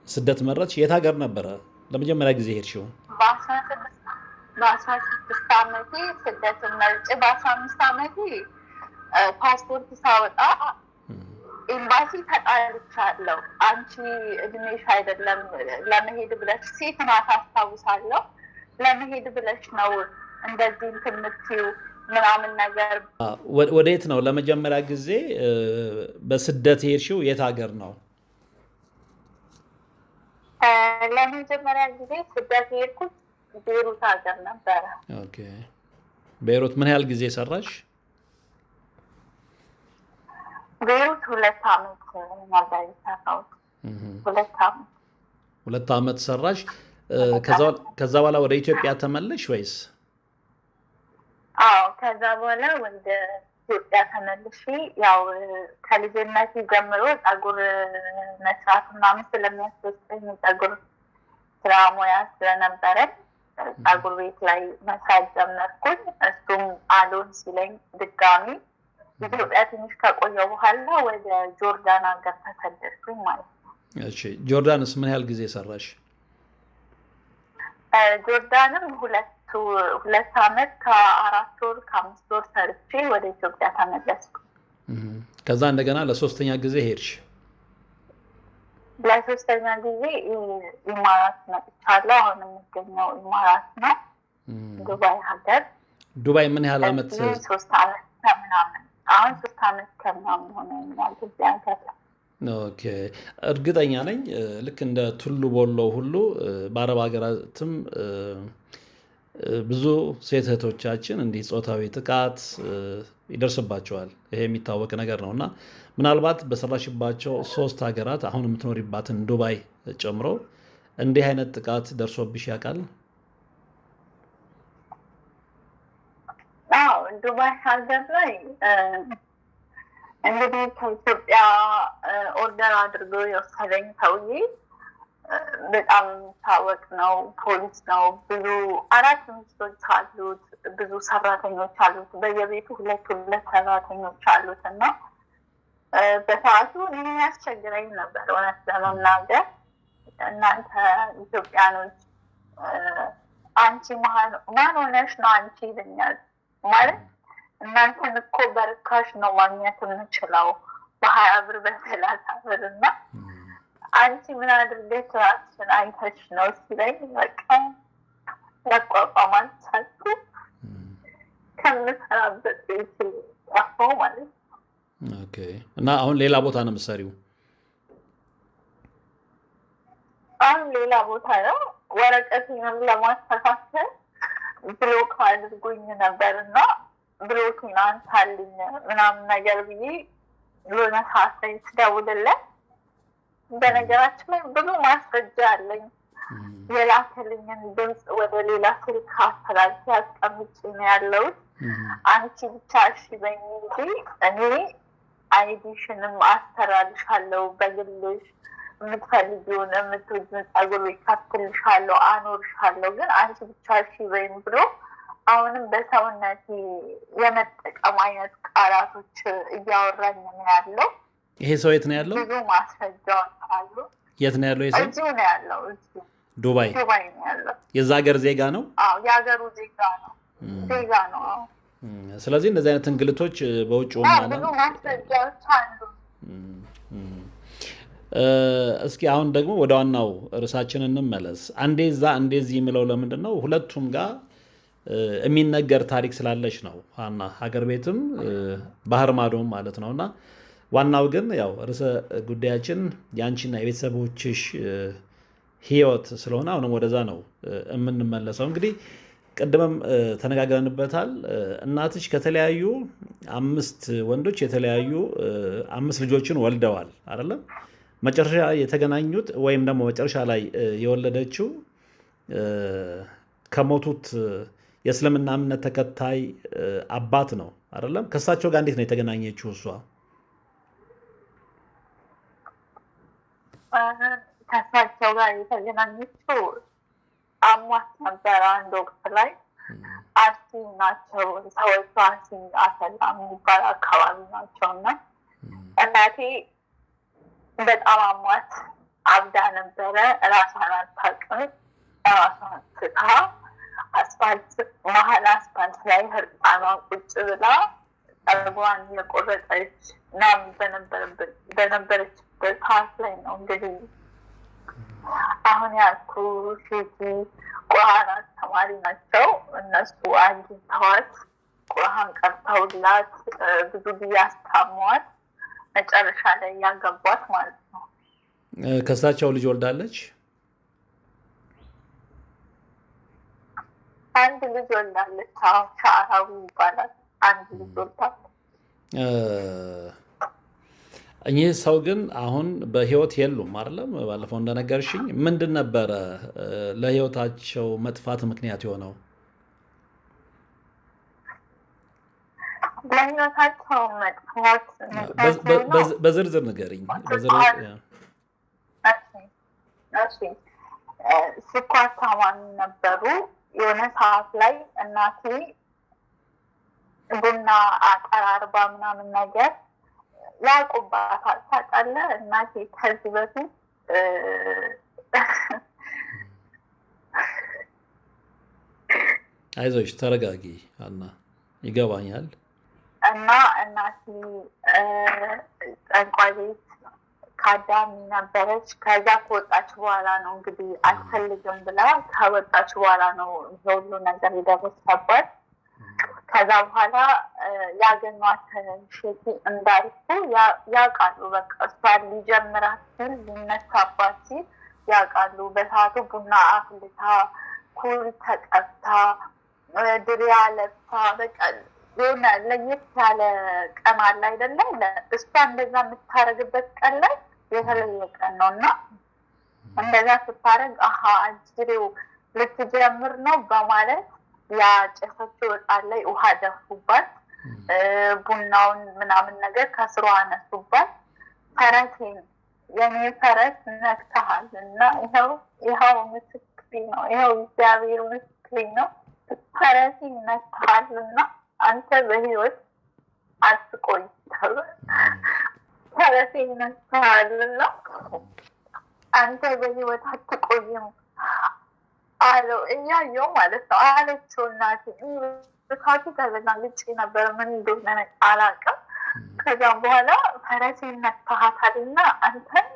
ስደት መረጥሽ። የት ሀገር ነበረ ለመጀመሪያ ጊዜ ሄድሽው? በ16 ዓመቴ ስደትን መርጬ በ15 ዓመቴ ፓስፖርት ሳወጣ ኤምባሲ ተጣልቻለሁ። አንቺ እድሜሽ አይደለም ለመሄድ ብለሽ ሴት ናት አስታውሳለሁ። ለመሄድ ብለሽ ነው እንደዚህ እንትን የምትይው ምናምን ነገር። ወዴት ነው ለመጀመሪያ ጊዜ በስደት ሄድሽው? የት ሀገር ነው? ለመጀመሪያ ጊዜ ስደት ሄድኩት ቤይሩት ሀገር ነበረ። ኦኬ። ቤይሩት ምን ያህል ጊዜ ሰራሽ? ቤይሩት 2 ዓመት ነበር የሰራሁት። 2 ዓመት ሰራሽ። ከዛ በኋላ ወደ ኢትዮጵያ ተመለሽ ወይስ? አዎ ከዛ በኋላ ወደ ኢትዮጵያ ተመልሼ ያው ከልጅነት ጀምሮ ፀጉር መስራት ምናምን ስለሚያስደስተኝ ፀጉር ስራ ሙያ ስለነበረ ፀጉር ቤት ላይ መስራት ጀመርኩኝ። እሱም አልሆን ሲለኝ ድጋሚ ኢትዮጵያ ትንሽ ከቆየሁ በኋላ ወደ ጆርዳን ሀገር ተሰደድኩኝ ማለት ነው። እሺ፣ ጆርዳንስ ምን ያህል ጊዜ ሰራሽ? ጆርዳንም 2 ዓመት ከ4 ወር ከ5 ወር ሰርቼ ወደ ኢትዮጵያ ተመለስኩ። ከዛ እንደገና ለሶስተኛ ጊዜ ሄድሽ? ለሶስተኛ ጊዜ ኢማራት መጥቻለሁ። አሁን የሚገኘው ኢማራት ነው፣ ዱባይ ሀገር። ዱባይ ምን ያህል ዓመት? 3 ዓመት ከምናምን። አሁን 3 ዓመት ከምናምን ሆነኛል እዚህ ሀገር። ኦኬ። እርግጠኛ ነኝ ልክ እንደ ቱሉ ቦሎ ሁሉ በአረብ ሀገራትም ብዙ ሴት እህቶቻችን እንዲህ ጾታዊ ጥቃት ይደርስባቸዋል። ይሄ የሚታወቅ ነገር ነው እና ምናልባት በሰራሽባቸው 3 ሀገራት አሁን የምትኖሪባትን ዱባይ ጨምሮ እንዲህ አይነት ጥቃት ደርሶብሽ ያውቃል? አዎ ዱባይ ሀገር ላይ እንግዲህ ከኢትዮጵያ ኦርደር አድርጎ የወሰደኝ ሰውዬ በጣም የሚታወቅ ነው። ፖሊስ ነው። ብዙ 4 ሚስቶች አሉት። ብዙ ሰራተኞች አሉት። በየቤቱ 2 ሰራተኞች አሉት እና በሰዓቱ እኔ ያስቸግረኝ ነበር እውነት ለመናገር። እናንተ ኢትዮጵያኖች አንቺ ማን ሆነሽ ነው አንቺ ይለኛል። ማለት እናንተን እኮ በርካሽ ነው ማግኘት የምንችለው በ20 ብር በ30 ብር እና አንቺ ምን አድርገሽ ራስሽን አይተሽ ነው ሲለኝ በቃ መቋቋም አልቻልኩም። ከምሰራበት ቤት ጠፋሁ ማለት ነው። ኦኬ። እና አሁን ሌላ ቦታ ነው የምትሰሪው? አሁን ሌላ ቦታ ነው። ወረቀቴንም ለማስተካከል ብሎክ አድርጎኝ ነበር እና ብሎኬን አንሳልኝ ምናምን ነገር ብዬ የሆነ ሰዓት ላይ ስደውልለት በነገራችን ላይ ብዙ ማስረጃ አለኝ። የላከልኝን ድምፅ ወደ ሌላ ስልክ አስተላልፌ አስቀምጬ ነው ያለሁት። አንቺ ብቻ እሺ በይኝ እንጂ እኔ አይዲሽንም አሰራልሻለሁ፣ በግልሽ የምትፈልጊውን የምትወጂውን ፀጉር ከፍትልሻለሁ፣ አኖርሻለሁ፣ ግን አንቺ ብቻ እሺ በይኝ ብሎ አሁንም በሰውነት የመጠቀም አይነት ቃላቶች እያወራኝ ነው ያለው። ይሄ ሰው የት ነው ያለው? ብዙ ማስረጃዎች አሉ። የት ነው ያለው? ይሄ ሰው እዚሁ ነው ያለው። ዱባይ ነው ያለው። የዛ ሀገር ዜጋ ነው? አዎ የሀገሩ ዜጋ ነው። ስለዚህ እንደዚህ አይነት እንግልቶች በውጭ ብዙ ማስረጃዎች አሉ። እስኪ አሁን ደግሞ ወደ ዋናው ርዕሳችን እንመለስ። አንዴ እዛ አንዴ እዚህ የሚለው ለምንድን ነው? ሁለቱም ጋር የሚነገር ታሪክ ስላለች ነው ሀና፣ ሀገር ቤትም ባህር ማዶም ማለት ነው። እና ዋናው ግን ያው ርዕሰ ጉዳያችን የአንቺና የቤተሰቦችሽ ህይወት ስለሆነ አሁንም ወደዛ ነው የምንመለሰው። እንግዲህ ቅድምም ተነጋግረንበታል። እናትሽ ከተለያዩ 5 ወንዶች የተለያዩ 5 ልጆችን ወልደዋል አይደለም? መጨረሻ የተገናኙት ወይም ደግሞ መጨረሻ ላይ የወለደችው ከሞቱት የእስልምና እምነት ተከታይ አባት ነው አይደለም? ከእሳቸው ጋር እንዴት ነው የተገናኘችው እሷ? ከእሳቸው ጋር የተገናኘችው አሟት ነበረ አንድ ወቅት ላይ። አርሲ ናቸው ሰዎቹ፣ አርሲ አሰላ የሚባል አካባቢ ናቸው እና እናቴ በጣም አሟት አብዳ ነበረ። ራሷን አታውቅም። ራሷን ስታ መሀል አስፋልት ላይ ህርጣኗን ቁጭ ብላ ፀጉሯን የቆረጠች ምናምን በነበረችበት ሰዓት ላይ ነው እንግዲህ አሁን ያልኩ ሴቲ ቁርአን አስተማሪ ናቸው። እነሱ አግኝተዋት ቁርአን ቀርተውላት ብዙ ጊዜ አስታሟት መጨረሻ ላይ ያገቧት ማለት ነው። ከእሳቸው ልጅ ወልዳለች? አንድ ልጅ ወልዳለች። ሻዕራዊ ይባላል። አንድ ልጅ ወልዳለች። እኚህ ሰው ግን አሁን በህይወት የሉም አይደለም? ባለፈው እንደነገርሽኝ ምንድን ነበረ ለህይወታቸው መጥፋት ምክንያት የሆነው? ለህይወታቸው መጥፋት በዝርዝር ንገሪኝ። ስኳር ታማሚ ነበሩ። የሆነ ሰዓት ላይ እናቴ ቡና አቀራርባ ምናምን ነገር ያውቁባታል። ታውቃለህ እናቴ ከዚህ በፊት አይዞሽ ተረጋጊ አና፣ ይገባኛል። እና እናቴ ጠንቋይ ቤት ካዳሚ ነበረች። ከዛ ከወጣች በኋላ ነው እንግዲህ አልፈልግም ብላ ከወጣች በኋላ ነው ሁሉ ነገር የደረሰባት። ከዛ በኋላ ያገኟት ሼቲ እንዳልኩ ያውቃሉ። በቃ እሷን ሊጀምራት ሲል ሊነሳባት ሲል ያውቃሉ። በሰዓቱ ቡና አፍልታ ኩል ተቀብታ ድሪያ ለብሳ በቃ የሆነ ለየት ያለ ቀን አለ አይደለ? እሷ እንደዛ የምታረግበት ቀን ላይ የተለየ ቀን ነው እና እንደዛ ስታረግ አጅሬው ልትጀምር ነው በማለት ያጨሰችው ዕጣን ላይ ውሃ ደፉባት። ቡናውን ምናምን ነገር ከስሯ አነሱባት። ፈረሴን የኔ ፈረስ ነክተሃል እና ይኸው ምስክሬ ነው፣ ይኸው እግዚአብሔር ምስክሬ ነው፣ ፈረሴን ነክተሃል እና አንተ በህይወት አትቆይ፣ ፈረሴን ነክተሃል እና አንተ በህይወት አትቆይም አለው። እያየው ማለት ነው አለችው። እናቴ ካቱ ተዘጋግጬ ነበር፣ ምን እንደሆነ አላውቅም። ከዛም በኋላ ፈረሴን ነክተሃታል እና አንተን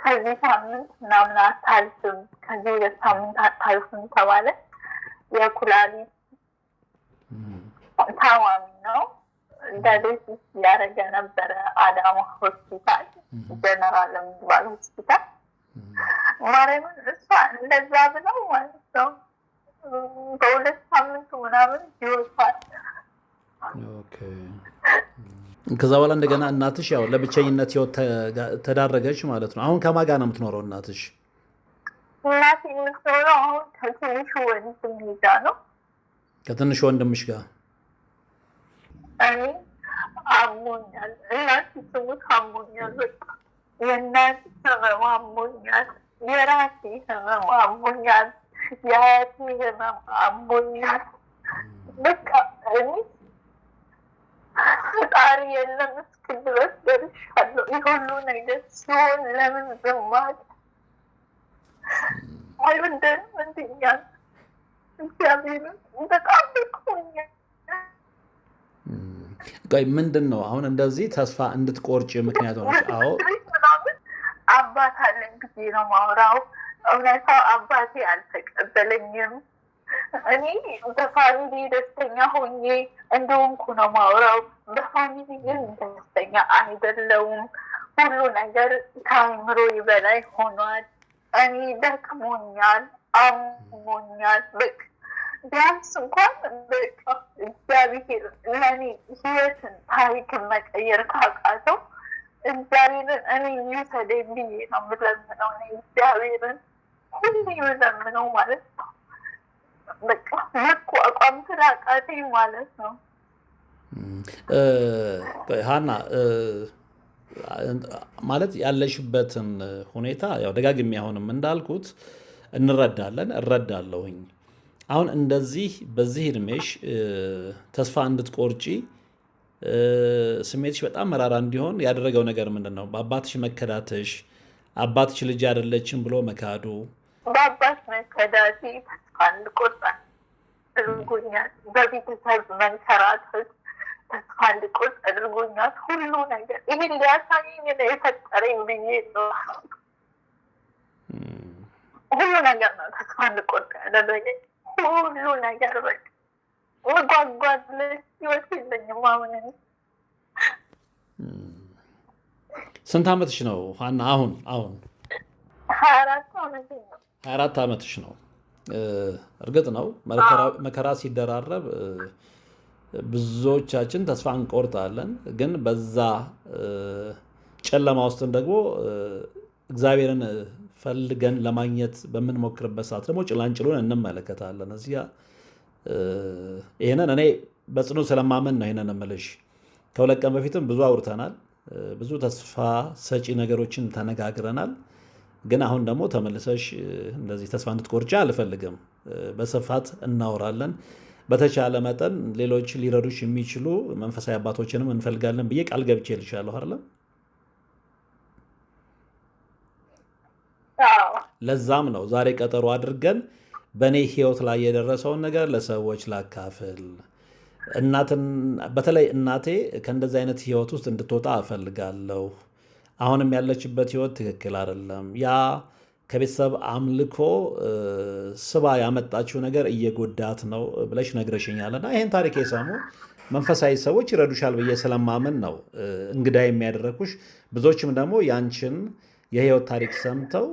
ከዚህ ሳምንት ምናምን አታልፍም፣ ከዚህ 2 ሳምንት አታልፍም ተባለ። የኩላሊት ታማሚ ነው። ዳይሊሲስ እያደረገ ነበረ አዳማ ሆስፒታል፣ ጀነራል የሚባል ሆስፒታል። ማርያምን እሷ እንደዛ ብለው ማለት ነው በ2 ሳምንቱ ምናምን ይወጣል። ከዛ በኋላ እንደገና እናትሽ ያው ለብቸኝነት ህይወት ተዳረገች ማለት ነው። አሁን ከማን ጋር ነው የምትኖረው እናትሽ? እናቴ የምትኖረው አሁን ከትንሹ ወንድም ጋር ነው። ከትንሹ ወንድምሽ ጋር? እኔ አሞኛል፣ እናቴ ስሙት አሞኛል። በቃ የእናቴ ህመም አሞኛል፣ የራሴ ህመም አሞኛል፣ የአያቴ ህመም አሞኛል። በቃ እኔ ፈጣሪ የለም እስክል ድረስ ደርሻለሁ። የሁሉ ነገር ሲሆን ለምን ዝም አለ? አይወደንም እንድኛል። እግዚአብሔርን በጣም ደክሞኛል። ቆይ ምንድን ነው አሁን እንደዚህ ተስፋ እንድትቆርጭ ምክንያት ሆነች? አዎ ምናምን አባት አለኝ ብዬ ነው ማውራው። እውነታው አባቴ አልተቀበለኝም። እኔ በፋሚሊ ደስተኛ ሆኜ እንደሆንኩ ነው ማውራው። በፋሚሊ ግን ደስተኛ አይደለውም። ሁሉ ነገር ከአእምሮ በላይ ሆኗል። እኔ ደክሞኛል፣ አሞኛል። በቃ ቢያንስ እንኳን በቃ እግዚአብሔር ለእኔ ህይወትን ታሪክን መቀየር ካቃተው እግዚአብሔርን እኔ ይውሰደኝ ብዬ ነው የምለምነው። እኔ እግዚአብሔርን ሁሌ የምለምነው ማለት ነው። በቃ መቋቋም ስላቃተኝ ማለት ነው። ሀና ማለት ያለሽበትን ሁኔታ ያው ደጋግሜ አሁንም እንዳልኩት እንረዳለን፣ እረዳለሁኝ። አሁን እንደዚህ በዚህ እድሜሽ ተስፋ እንድትቆርጪ ስሜትሽ በጣም መራራ እንዲሆን ያደረገው ነገር ምንድን ነው? በአባትሽ መከዳትሽ፣ አባትሽ ልጅ አይደለችም ብሎ መካዱ፣ በአባት መከዳቴ ተስፋ እንድቆርጥ አድርጎኛል። በቤተሰብ መንከራተት ተስፋ እንድቆርጥ አድርጎኛል። ሁሉ ነገር ይህን ሊያሳየኝ ነው የፈጠረኝ ብዬ ነው። ሁሉ ነገር ነው ተስፋ እንድቆርጥ ያደረገኝ። ሁሉ ነገር በቃ ወጓጓለት ህይወት የለኝም አሁን። ስንት ዓመትሽ ነው ሀና? አሁን 24 ዓመቴ ነው። 24 ዓመትሽ ነው። እርግጥ ነው መከራ ሲደራረብ ብዙዎቻችን ተስፋ እንቆርጣለን። ግን በዛ ጨለማ ውስጥም ደግሞ እግዚአብሔርን ፈልገን ለማግኘት በምንሞክርበት ሰዓት ደግሞ ጭላንጭሉን እንመለከታለን። እዚያ ይህንን እኔ በጽኑ ስለማመን ነው ይህንን እምልሽ። ከ2 ቀን በፊትም ብዙ አውርተናል፣ ብዙ ተስፋ ሰጪ ነገሮችን ተነጋግረናል። ግን አሁን ደግሞ ተመልሰሽ እንደዚህ ተስፋ እንድትቆርጪ አልፈልግም። በስፋት እናወራለን። በተቻለ መጠን ሌሎች ሊረዱሽ የሚችሉ መንፈሳዊ አባቶችንም እንፈልጋለን ብዬ ቃል ገብቼልሻለሁ አይደለም? ለዛም ነው ዛሬ ቀጠሮ አድርገን በእኔ ህይወት ላይ የደረሰውን ነገር ለሰዎች ላካፍል። በተለይ እናቴ ከእንደዚህ አይነት ህይወት ውስጥ እንድትወጣ እፈልጋለሁ። አሁንም ያለችበት ህይወት ትክክል አይደለም። ያ ከቤተሰብ አምልኮ ስባ ያመጣችው ነገር እየጎዳት ነው ብለሽ ነግረሽኛልና ይህን ታሪክ የሰሙ መንፈሳዊ ሰዎች ይረዱሻል ብዬ ስለማምን ነው እንግዳ የሚያደረግኩሽ። ብዙዎችም ደግሞ ያንቺን የህይወት ታሪክ ሰምተው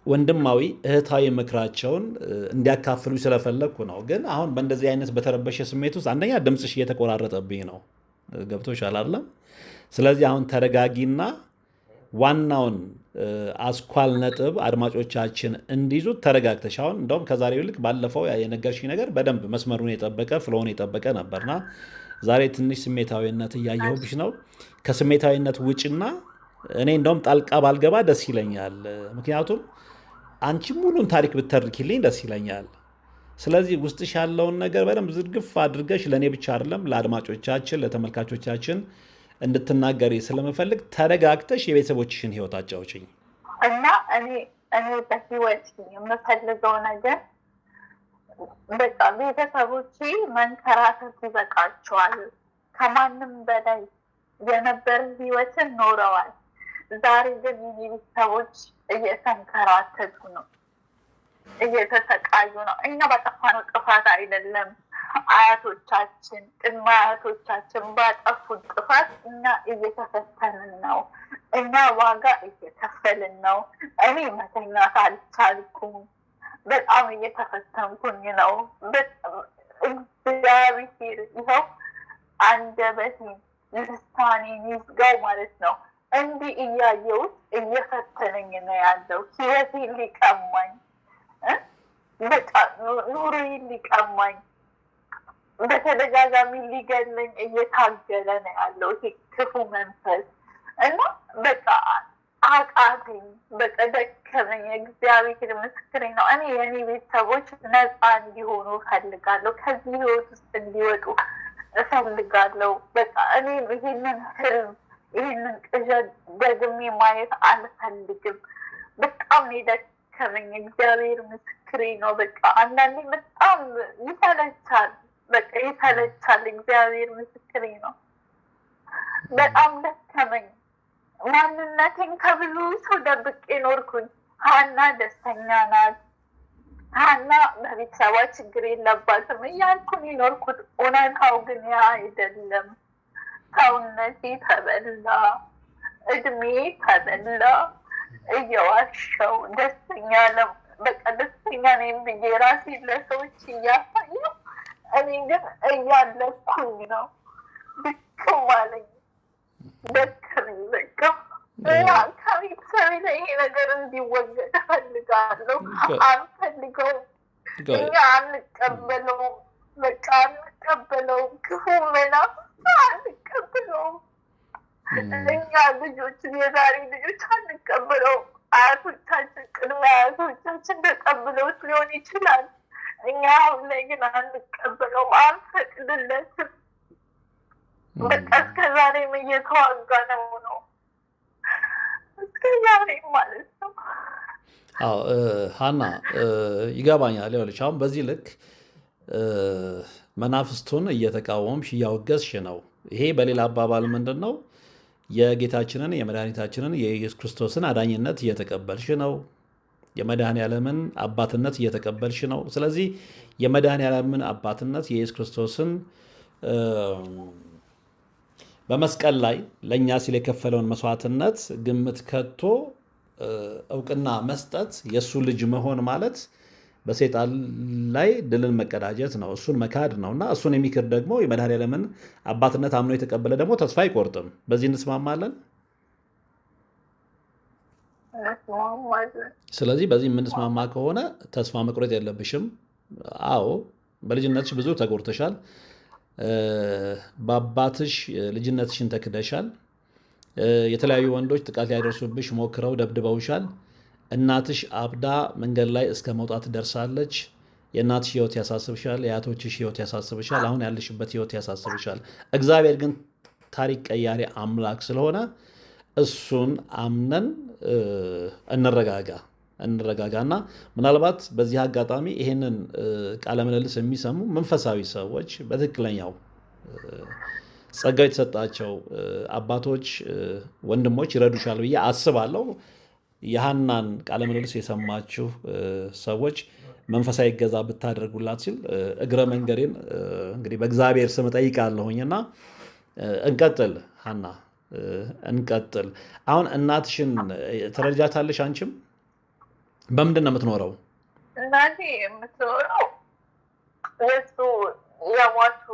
ወንድማዊ እህታዊ ምክራቸውን እንዲያካፍሉ ስለፈለግኩ ነው። ግን አሁን በእንደዚህ አይነት በተረበሸ ስሜት ውስጥ አንደኛ ድምፅሽ እየተቆራረጠብኝ ነው። ገብቶሻል አይደለም? ስለዚህ አሁን ተረጋጊና ዋናውን አስኳል ነጥብ አድማጮቻችን እንዲይዙት ተረጋግተሽ አሁን እንደውም ከዛሬው ይልቅ ባለፈው የነገርሽኝ ነገር በደንብ መስመሩን የጠበቀ ፍሎውን የጠበቀ ነበርና ዛሬ ትንሽ ስሜታዊነት እያየሁብሽ ነው። ከስሜታዊነት ውጭና እኔ እንደውም ጣልቃ ባልገባ ደስ ይለኛል። ምክንያቱም አንቺ ሙሉን ታሪክ ብትተርኪልኝ ደስ ይለኛል። ስለዚህ ውስጥሽ ያለውን ነገር በደንብ ዝርግፍ አድርገሽ ለእኔ ብቻ አይደለም ለአድማጮቻችን ለተመልካቾቻችን እንድትናገሪ ስለምፈልግ ተረጋግተሽ የቤተሰቦችሽን ህይወት አጫውችኝ። እና እኔ በህይወት የምፈልገው ነገር በቃ ቤተሰቦቼ መንከራተት ይበቃቸዋል። ከማንም በላይ የነበረ ህይወትን ኖረዋል። ዛሬ ግን ቤተሰቦች እየተንከራተቱ ነው፣ እየተሰቃዩ ነው። እኛ ባጠፋነው ጥፋት አይደለም፣ አያቶቻችን ቅድመ አያቶቻችን ባጠፉት ጥፋት እኛ እየተፈተንን ነው። እኛ ዋጋ እየከፈልን ነው። እኔ መተኛት አልቻልኩም። በጣም እየተፈተንኩኝ ነው። እግዚአብሔር ይኸው አንደበቴን ልሳኔን ይዝጋው ማለት ነው። እንዲህ እያየሁት እየፈተነኝ ነው ያለው። ህይወቴን ሊቀማኝ በቃ ኑሮዬን ሊቀማኝ በተደጋጋሚ ሊገለኝ እየታገለ ነው ያለው ይሄ ክፉ መንፈስ እና በቃ አቃተኝ። በቃ ደከመኝ። እግዚአብሔር ምስክሬ ነው። እኔ የኔ ቤተሰቦች ነፃ እንዲሆኑ እፈልጋለሁ። ከዚህ ህይወት ውስጥ እንዲወጡ እፈልጋለሁ። በቃ እኔ ይህንን ህልም ይህንን ቅዠት ደግሜ ማየት አልፈልግም። በጣም የደከመኝ እግዚአብሔር ምስክሬ ነው። በቃ አንዳንዴ በጣም ይሰለቻል። በቃ ይሰለቻል። እግዚአብሔር ምስክሬ ነው። በጣም ደከመኝ። ማንነቴን ከብዙ ሰው ደብቄ ኖርኩኝ። ሀና ደስተኛ ናት፣ ሀና በቤተሰቧ ችግር የለባትም እያልኩኝ የኖርኩት፣ እውነታው ግን ያ አይደለም። ሰውነቴ ተበላ፣ እድሜ ተበላ። እየዋሸው ደስተኛ በቃ ደስተኛ ነኝ ብዬ ራሴ ለሰዎች እያሳየው እኔ ግን እያለኩኝ ነው። ድክም አለኝ፣ ደከመኝ። በቃ ከቤተሰቤ ላይ ይሄ ነገር እንዲወገድ እፈልጋለሁ። አንፈልገውም፣ እኛ አንቀበለውም። በቃ አንቀበለውም። ክፉ መናፍ አንቀበለውም። እኛ ልጆች የዛሬ ልጆች አንቀበለውም። አያቶቻችን ቅድመ አያቶቻችን ተቀብለውት ሊሆን ይችላል። እኛ አሁን ላይ ግን አንቀበለውም፣ አንፈቅድለትም። በቃ እስከ ዛሬም እየተዋጋ ነው እስከ ዛሬ ማለት ነው። አዎ ሀና ይገባኛል። ይኸውልሽ አሁን በዚህ ልክ መናፍስቱን እየተቃወምሽ እያወገዝሽ ነው። ይሄ በሌላ አባባል ምንድን ነው? የጌታችንን የመድኃኒታችንን የኢየሱስ ክርስቶስን አዳኝነት እየተቀበልሽ ነው። የመድኃኔ ዓለምን አባትነት እየተቀበልሽ ነው። ስለዚህ የመድኃኔ ዓለምን አባትነት የኢየሱስ ክርስቶስን በመስቀል ላይ ለእኛ ሲል የከፈለውን መስዋዕትነት ግምት ከቶ እውቅና መስጠት የእሱ ልጅ መሆን ማለት በሰይጣን ላይ ድልን መቀዳጀት ነው። እሱን መካድ ነው እና እሱን የሚክር ደግሞ የመድኃኔ ዓለምን አባትነት አምኖ የተቀበለ ደግሞ ተስፋ አይቆርጥም። በዚህ እንስማማለን። ስለዚህ በዚህ የምንስማማ ከሆነ ተስፋ መቁረጥ የለብሽም። አዎ በልጅነትሽ ብዙ ተጎድተሻል። በአባትሽ ልጅነትሽን ተክደሻል። የተለያዩ ወንዶች ጥቃት ሊያደርሱብሽ ሞክረው ደብድበውሻል። እናትሽ አብዳ መንገድ ላይ እስከ መውጣት ደርሳለች። የእናትሽ ህይወት ያሳስብሻል። የአያቶችሽ ህይወት ያሳስብሻል። አሁን ያለሽበት ህይወት ያሳስብሻል። እግዚአብሔር ግን ታሪክ ቀያሪ አምላክ ስለሆነ እሱን አምነን እንረጋጋና ምናልባት በዚህ አጋጣሚ ይሄንን ቃለ ምልልስ የሚሰሙ መንፈሳዊ ሰዎች በትክክለኛው ጸጋው የተሰጣቸው አባቶች፣ ወንድሞች ይረዱሻል ብዬ አስባለሁ። የሀናን ቃለ ምልልስ የሰማችሁ ሰዎች መንፈሳዊ እገዛ ብታደርጉላት ሲል እግረ መንገዴን እንግዲህ በእግዚአብሔር ስም ጠይቃለሁኝና እንቀጥል። ሀና እንቀጥል። አሁን እናትሽን ተረጃታለሽ? አንቺም በምንድን ነው የምትኖረው? እናቴ የምትኖረው የእሱ የሟቹ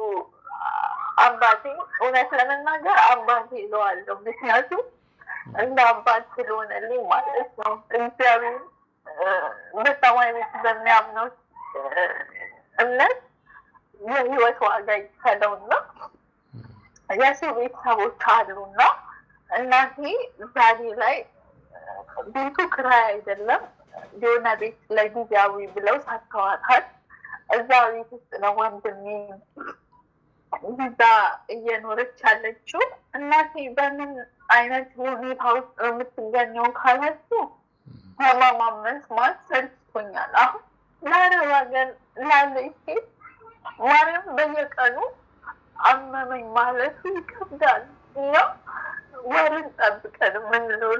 አባቴ፣ እውነት ለመናገር አባቴ ይለዋለሁ፣ ምክንያቱም እንደ አባት ስለሆነልኝ ማለት ነው። እግዚአብሔር በሰማይ ቤት በሚያምኑት እምነት የህይወት ዋጋ ይክፈለውና የሰው ቤተሰቦች አሉና እናቴ ዛሬ ላይ ቤቱ ክራይ አይደለም የሆነ ቤት ለጊዜያዊ ብለው ሳተዋታል። እዛ ቤት ውስጥ ነው ወንድሜ እዛ እየኖረች ያለችው። እናቴ በምን አይነት ሁኔታ ውስጥ ነው የምትገኘው ካላችሁ ህመማመን ማለት ሰልችቶኛል። አሁን ለአረብ ሀገር ላለች ሴት ማርያም በየቀኑ አመመኝ ማለቱ ይከብዳል። እኛ ወርን ጠብቀን የምንኖር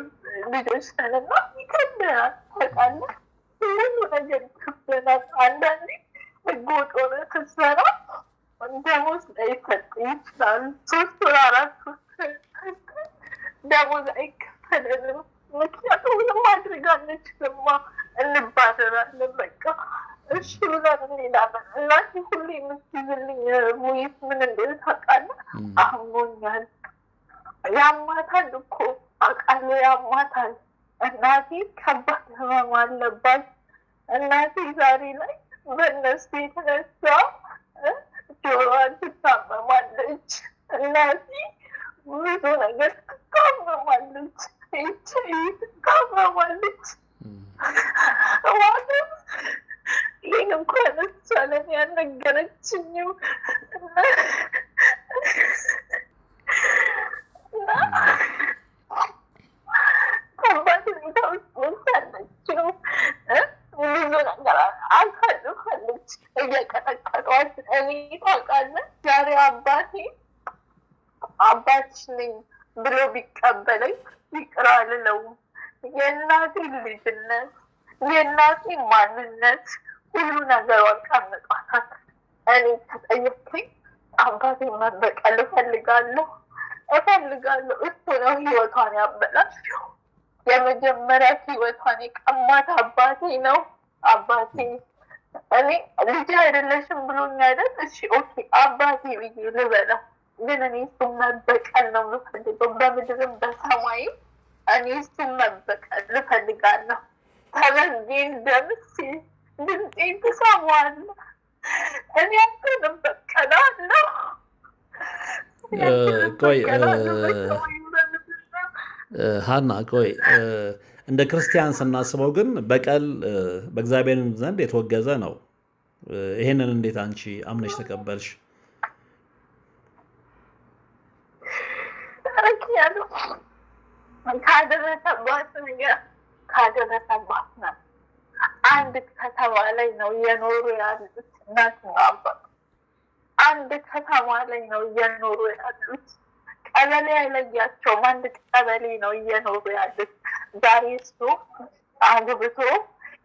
ልጆች ነንና ይከብደናል። ታውቃለህ፣ ሁሉ ነገር ይከብደናል። አንዳንዴ ህገወጥ ሆነ ስትሰራ ደሞዝ ላይሰጥ ይችላል። 3 ወር 4 ወር ደሞዝ አይከፈለንም። ምክንያቱም ምንም ማድረግ አንችልማ፣ እንባረራለን። በቃ እሺ ብለን እንሄዳለን። እናቴ ሁሌ የምትይዝልኝ ሙይት ምን እንደሆነ ታውቃለህ? አሞኛል፣ ያማታል እኮ አውቃለሁ፣ ያማታል። እናቴ ከባድ ህመም አለባት። እናቴ ዛሬ ላይ በእነሱ የተነሳ ጆሮዋን ትታመማለች። እናቴ ብዙ ነገር ትታመማለች፣ ትታመማለች። ማለት ይህን እንኳን እሷለን ያልነገረችኝም እና ከባድ ሁኔታ ውስጥ ያለችው ብዙ ነገር አሳልፋለች። እየቀጠቀጧት እኔ ታውቃለህ፣ ዛሬ አባትሽ ነኝ ብሎ ቢቀበለኝ ይቅር አልለውም። የእናቴ ልጅነት፣ የእናቴ ማንነት ሁሉ ነገር ቀምጧታል። እኔ ተጠየቅኩኝ፣ አባቴ መበቀል እፈልጋለሁ። እሱ ነው ህይወቷን ያበላሸው። የመጀመሪያ ህይወቷን የቀማት አባቴ ነው። አባቴ እኔ ልጅ አይደለሽም ብሎኝ አይደል? እሺ ኦኬ አባቴ ብዬ ልበላ፣ ግን እኔ እሱን መበቀል ነው የምፈልገው። በምድርም በሰማይም እኔ እሱን መበቀል እፈልጋለሁ። ተመስገን ደምስ ድምፄን ትሰማዋለህ? እኔ አንተን እበቀላለሁ። ቆይ ሀና፣ ቆይ እንደ ክርስቲያን ስናስበው ግን በቀል በእግዚአብሔር ዘንድ የተወገዘ ነው። ይሄንን እንዴት አንቺ አምነሽ ተቀበልሽ? ካደረሰባት ነገር ካደረሰባት ነው። አንድ ከተማ ላይ ነው እየኖሩ ያሉት እናትና አባት። አንድ ከተማ ላይ ነው እየኖሩ ያሉት። ቀበሌ አይለያቸውም። አንድ ቀበሌ ነው እየኖሩ ያሉት። ዛሬ እሱ አግብቶ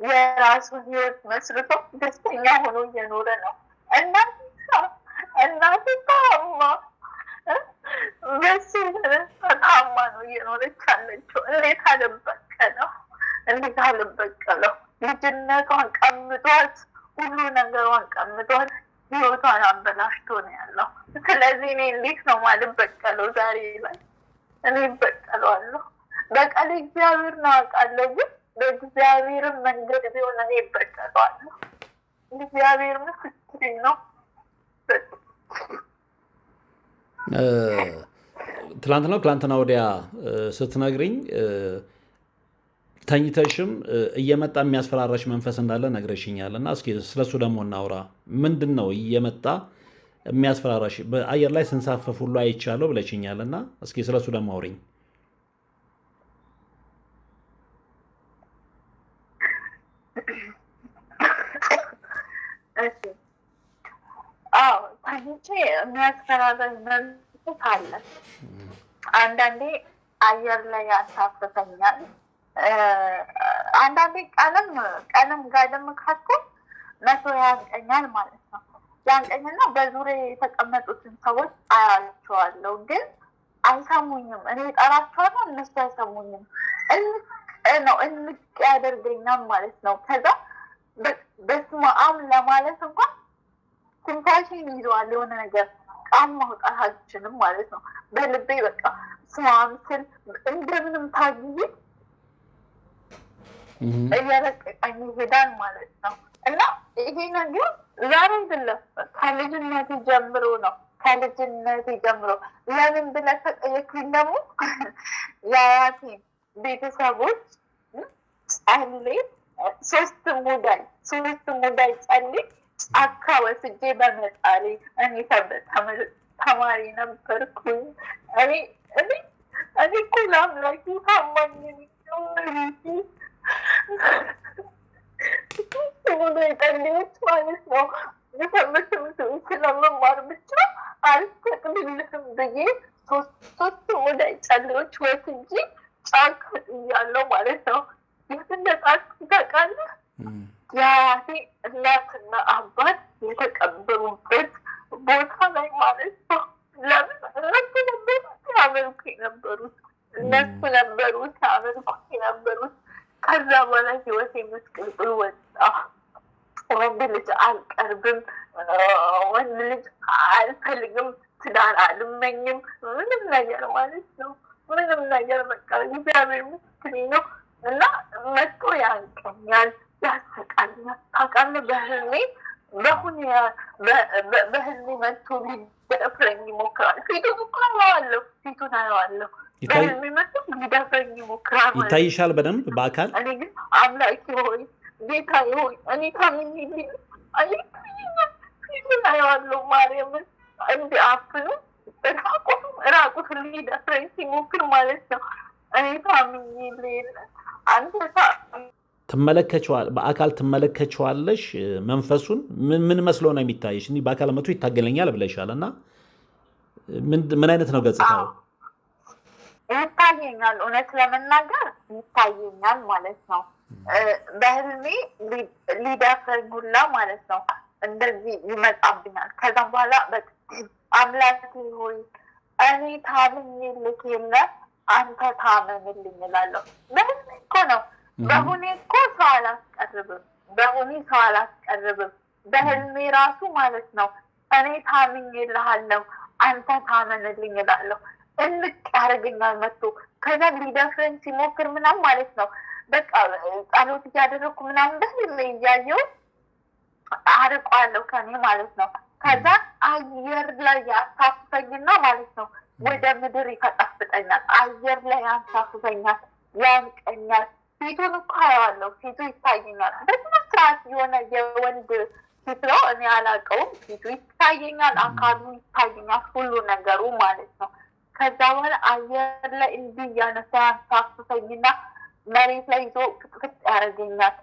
የራሱን ህይወት መስርቶ ደስተኛ ሆኖ እየኖረ ነው። እናቱ ታማ በሱ ታማ ነው እየኖረች ያለችው። እንዴት አልበቀለው? ልጅነቷን ቀምጧት፣ ሁሉ ነገሯን ቀምጧት፣ ህይወቷን አበላሽቶ ነው ያለው። ስለዚህ እኔ እንዴት ነው ማልበቀለው? ዛሬ ላይ እኔ እበቀለዋለሁ። በቀል እግዚአብሔር ነው አውቃለሁ፣ ግን በእግዚአብሔርም መንገድ ቢሆን እኔ እበቀለዋለሁ። እግዚአብሔር ምስክሬ ነው። ትላንትና ወዲያ ስትነግሪኝ ተኝተሽም እየመጣ የሚያስፈራራሽ መንፈስ እንዳለ ነግረሽኛል እና እስኪ ስለሱ ደግሞ እናውራ። ምንድን ነው እየመጣ የሚያስፈራራሽ? በአየር ላይ ስንሳፈፍ ሁሉ አይቻለሁ ብለሽኛል እና እስኪ ስለሱ ደግሞ አውሪኝ። ተኝቼ የሚያስፈራራኝ መንፈስ አለ። አንዳንዴ አየር ላይ ያሳፍፈኛል። አንዳንዴ ቀንም ጋደም ካልኩ መቶ ያንቀኛል ማለት ነው። ያንቀኝና በዙሪያ የተቀመጡትን ሰዎች አያቸዋለሁ፣ ግን አይሰሙኝም። እኔ እጠራቸዋለሁ፣ እነሱ አይሰሙኝም። ነው እንቅ ያደርገኛል ማለት ነው። ከዛ በስመ አብ ለማለት እንኳን ትንፋሽን ይዘዋል የሆነ ነገር ቃል ማውጣት አልችልም ማለት ነው። በልቤ በቃ ስማም ስል እንደምንም ታግዬ እየረቀቀኝ ይሄዳል ማለት ነው። እና ይሄ ነገር ዛሬ አይደለም ከልጅነቴ ጀምሮ ነው። ከልጅነቴ ጀምሮ ለምን ብለህ ከጠየኩኝ ደግሞ የአያቴን ቤተሰቦች ጸልይ ሶስት ሙዳይ ጸልይ ጫካ ወስጄ በመጣሌ እኔ ተማሪ ነበርኩኝ። እኔ እኮ ለአምላኬ ታማኝ ሙዳይ ጸልዮች ማለት ነው። ትምህርት ስለመማር ብቻ አልፈቅድልህም ብዬ ሶስት ሙዳይ ጸልዮች ወስጄ ጫካ እያለሁ ማለት ነው። የት እንደጣልኩ ታውቃለህ? የአያቴ እናትና አባት የተቀበሩበት ቦታ ላይ ማለት ነው። ለምን እነሱ ነበሩ ሲያመልኩ የነበሩት። ከዛ በኋላ ህይወቴ ምስቅልቅሉ ወጣ። ወንድ ልጅ አልቀርብም፣ ወንድ ልጅ አልፈልግም፣ ትዳር አልመኝም፣ ምንም ነገር ማለት ነው። ምንም ነገር በቃ እግዚአብሔር ምስክሬ ነው። እና መጥቶ ያንቀኛል፣ ያሰቃኛል። ታውቃለህ በህልሜ መጥቶ ሊደፍረኝ ይሞክራል። ፊቱን አየዋለሁ። በህልሜ መጥቶ ሊደፍረኝ ይሞክራል። ይታይሻል በደንብ በአካል? እኔ ግን አምላኬ ሆይ ጌታዬ ሆይ እኔ ታምኜልኝ ፊቱን አየዋለሁ። ማርያምን እንዲ አፍኑ ራቁቱን ሊደፍረኝ ሲሞክር ማለት ነው። እኔ ታምኜልኝ በአካል ትመለከችዋለሽ? መንፈሱን ምን መስሎ ነው የሚታይሽ? እንዲህ በአካል መቶ ይታገለኛል ብለሻል እና ምን አይነት ነው ገጽታው? ይታየኛል፣ እውነት ለመናገር ይታየኛል ማለት ነው። በህልሜ ሊደፍረኝ ሁላ ማለት ነው እንደዚህ ይመጣብኛል። ከዛም በኋላ አምላኬ ሆይ እኔ ታምኜልህ የለ አንተ ታመንልኝ እላለሁ። በህልሜ እኮ ነው። በሁኔ እኮ ሰው አላስቀርብም። በህልሜ ራሱ ማለት ነው እኔ ታምኜልሃለሁ አንተ ታመንልኝ እላለሁ። እንቅ ያደርገኛል መጥቶ። ከዛ ሊደፍረኝ ሲሞክር ምናምን ማለት ነው በቃ ጸሎት እያደረግኩ ምናምን በህልሜ እያየሁ አርቀዋለሁ ከኔ ማለት ነው። ከዛ አየር ላይ ያሳፍፈኝና ማለት ነው ወደ ምድር ይፈጠፍጠኛል። አየር ላይ ያንሳፍፈኛል፣ ያንቀኛል። ፊቱን እኮ አየዋለሁ፣ ፊቱ ይታየኛል። በስነ ስርዓት የሆነ የወንድ ፊት ነው፣ እኔ አላውቀውም። ፊቱ ይታየኛል፣ አካሉ ይታየኛል፣ ሁሉ ነገሩ ማለት ነው። ከዛ በኋላ አየር ላይ እንዲህ እያነሳ ያንሳፍፈኝና መሬት ላይ ይዞ ፍጥፍጥ ያደርገኛል፣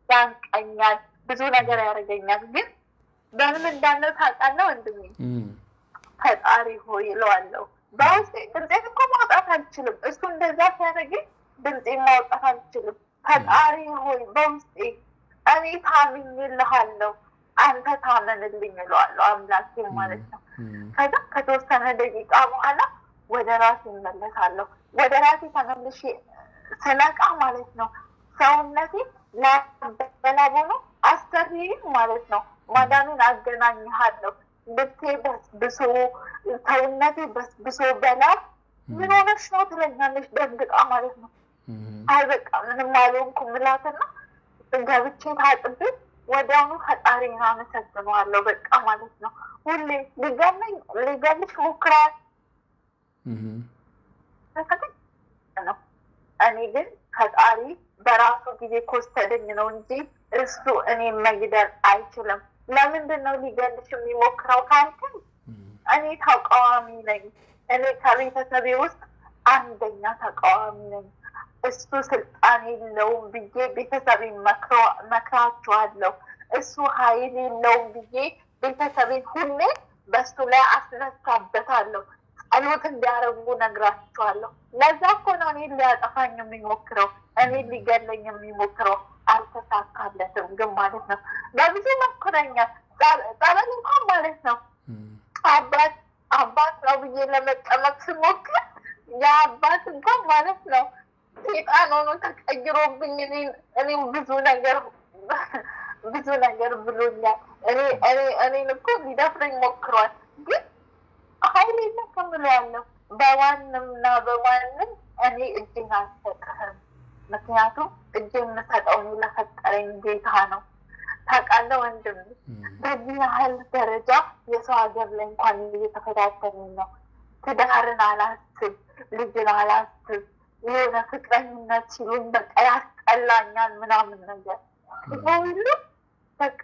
ያንቀኛል፣ ብዙ ነገር ያደርገኛል። ግን በምን እንዳለው ታውቃለህ ወንድሜ? ፈጣሪ ሆይ እለዋለሁ። በውስጤ ድምፄን እኮ ማውጣት አልችልም። እሱ እንደዛ ሲያደርገኝ ድምፄን ማውጣት አልችልም። ፈጣሪ ሆይ በውስጤ እኔ ታምኜልሃለሁ አንተ ታመንልኝ እለዋለሁ፣ አምላኬ ማለት ነው። ከዛ ከተወሰነ ደቂቃ በኋላ ወደ ራሴ እመለሳለሁ። ወደ ራሴ ተመልሼ ስነቃ ማለት ነው ሰውነቴ ላበላብ ሆኖ አሰሪም ማለት ነው ማዳኑን አገናኝሃለሁ። ልብሴ በስብሶ ሰውነቴ በስብሶ በላብ ምን ሆነሽ ነው ትለኛለች ደንግጣ ማለት ነው። አይ በቃ ምንም አልሆንኩም እላትና ገብቼ ታጥቤ ወዲያውኑ ፈጣሪን አመሰግነዋለሁ በቃ ማለት ነው። ሁሌ ሊገምሽ ሞክራል ነው። እኔ ግን ፈጣሪ በራሱ ጊዜ ኮስተደኝ ነው እንጂ እሱ እኔ መግደል አይችልም። ለምንድን ነው ሊገልሽ የሚሞክረው ካልከኝ እኔ ተቃዋሚ ነኝ። እኔ ከቤተሰቤ ውስጥ አንደኛ ተቃዋሚ ነኝ። እሱ ስልጣን የለውም ብዬ ቤተሰቤን መክራቸዋለሁ። እሱ ኃይል የለውም ብዬ ቤተሰቤን ሁሌ በሱ ላይ አስነሳበታለሁ። ጸሎት እንዲያደርጉ ነግራቸዋለሁ። ለዛ እኮ ነው እኔ ሊያጠፋኝ የሚሞክረው፣ እኔ ሊገለኝ የሚሞክረው። አልተሳካለትም ግን ማለት ነው። በብዙ መኩረኛል። ጸበል እንኳን ማለት ነው አባት ነው ብዬ ለመጠመቅ ስሞክር የአባት እንኳን ማለት ነው ሴጣን ሆኖ ተቀይሮብኝ እኔም ብዙ ነገር ብሎኛል። እኔን እኮ ሊደፍረኝ ሞክሯል። ግን ኃይሌ ከምለዋለሁ በማንምና በማንም እኔ እጅን አልሰጥህም። ምክንያቱም እጅ የምሰጠው እኔ ለፈጠረኝ ጌታ ነው። ታውቃለህ ወንድም፣ በዚህ ያህል ደረጃ የሰው ሀገር ላይ እንኳን እየተፈታተንን ነው። ትዳርን አላስብ፣ ልጅን አላስብ፣ የሆነ ፍቅረኝነት ሲሉኝ በቃ ያስጠላኛል ምናምን ነገር። ይሄ ሁሉ በቃ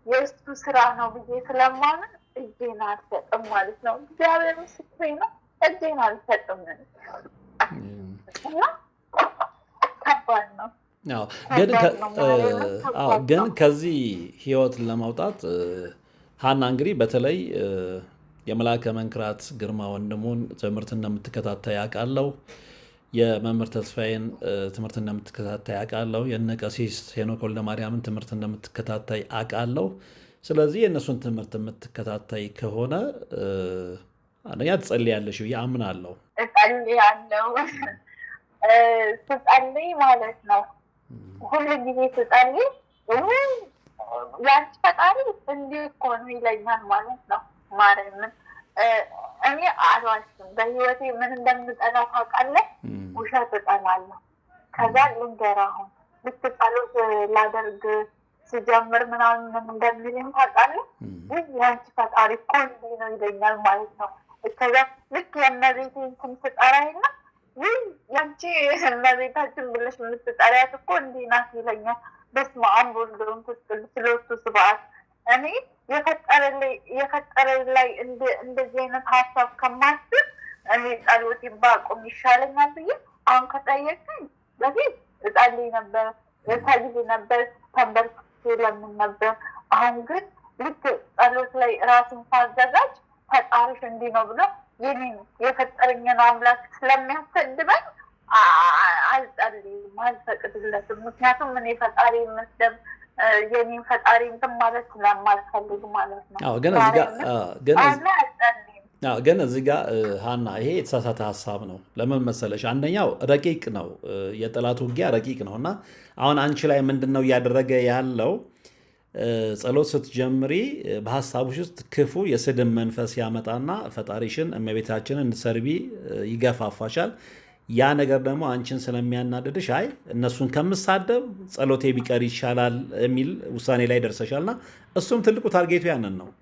የእሱ ስራ ነው ብዬ ስለማምን እጄን አልሰጥም ማለት ነው። እግዚአብሔር ምስክሬ ነው፣ እጄን አልሰጥም እና ከባድ ነው። ግን ከዚህ ህይወት ለማውጣት ሀና እንግዲህ በተለይ የመልአከ መንክራት ግርማ ወንድሙን ትምህርት እንደምትከታተይ አውቃለሁ። የመምህር ተስፋዬን ትምህርት እንደምትከታተይ አውቃለሁ። የእነ ቀሲስ ሄኖክ ወልደማርያምን ትምህርት እንደምትከታተይ አውቃለሁ። ስለዚህ የእነሱን ትምህርት የምትከታተይ ከሆነ አንደኛ ትጸልያለሽ ብዬ አምናለሁ። እጸልያለሁ። ስጸልይ ማለት ነው ሁሉ ጊዜ ስጸልይ ያንቺ ፈጣሪ እንዲህ እኮ ነው ይለኛል ማለት ነው። ማርያምን እኔ አልዋሽም። በህይወቴ ምን እንደምጠላ ታውቃለህ? ውሸት እጠላለሁ። ከዛ ልንገርህ፣ አሁን ልክ ጸሎት ላደርግ ስጀምር ምናምን ምን እንደሚለኝ ታውቃለህ? ያንቺ ፈጣሪ እኮ እንዲህ ነው ይለኛል ማለት ነው። ከዛ ልክ የእመቤቴን ስም ስጠራይና ያንቺ እመቤታችን ብለሽ የምትጠሪያት እኮ እንዲህ ናት ይለኛል። በስመ አብ ወወልድ ወመንፈስ ቅዱስ ለእሱ ስብሐት። እኔ የፈጠረኝ ላይ እንደዚህ አይነት ሀሳብ ከማስብ እኔ ጸሎቴን ባቆም ይሻለኛል ብዬ አሁን ከጠየቀኝ በፊት እጸልይ ነበር፣ እሰግድ ነበር፣ ተንበርክኬ ለምን ነበር። አሁን ግን ልክ ጸሎት ላይ ራስን ሳዘጋጅ ፈጣሪሽ እንዲህ ነው ብሎ የኔን የፈጠረኝን አምላክ ስለሚያሰድበኝ አልጸልይም፣ አልፈቅድለትም። ምክንያቱም እኔ ፈጣሪ መስደብ የኔን ፈጣሪ እንትን ማለት ስለማልፈልግ ማለት ነው። ግን እዚህ ጋር ሀና ይሄ የተሳሳተ ሀሳብ ነው። ለምን መሰለሽ? አንደኛው ረቂቅ ነው፣ የጠላት ውጊያ ረቂቅ ነው እና አሁን አንቺ ላይ ምንድን ነው እያደረገ ያለው? ጸሎት ስትጀምሪ በሀሳቦች ውስጥ ክፉ የስድብ መንፈስ ያመጣና ፈጣሪሽን እመቤታችንን እንድትሰርቢ ይገፋፋሻል። ያ ነገር ደግሞ አንቺን ስለሚያናድድሽ አይ እነሱን ከምሳደብ ጸሎቴ ቢቀር ይሻላል የሚል ውሳኔ ላይ ደርሰሻልና እሱም ትልቁ ታርጌቱ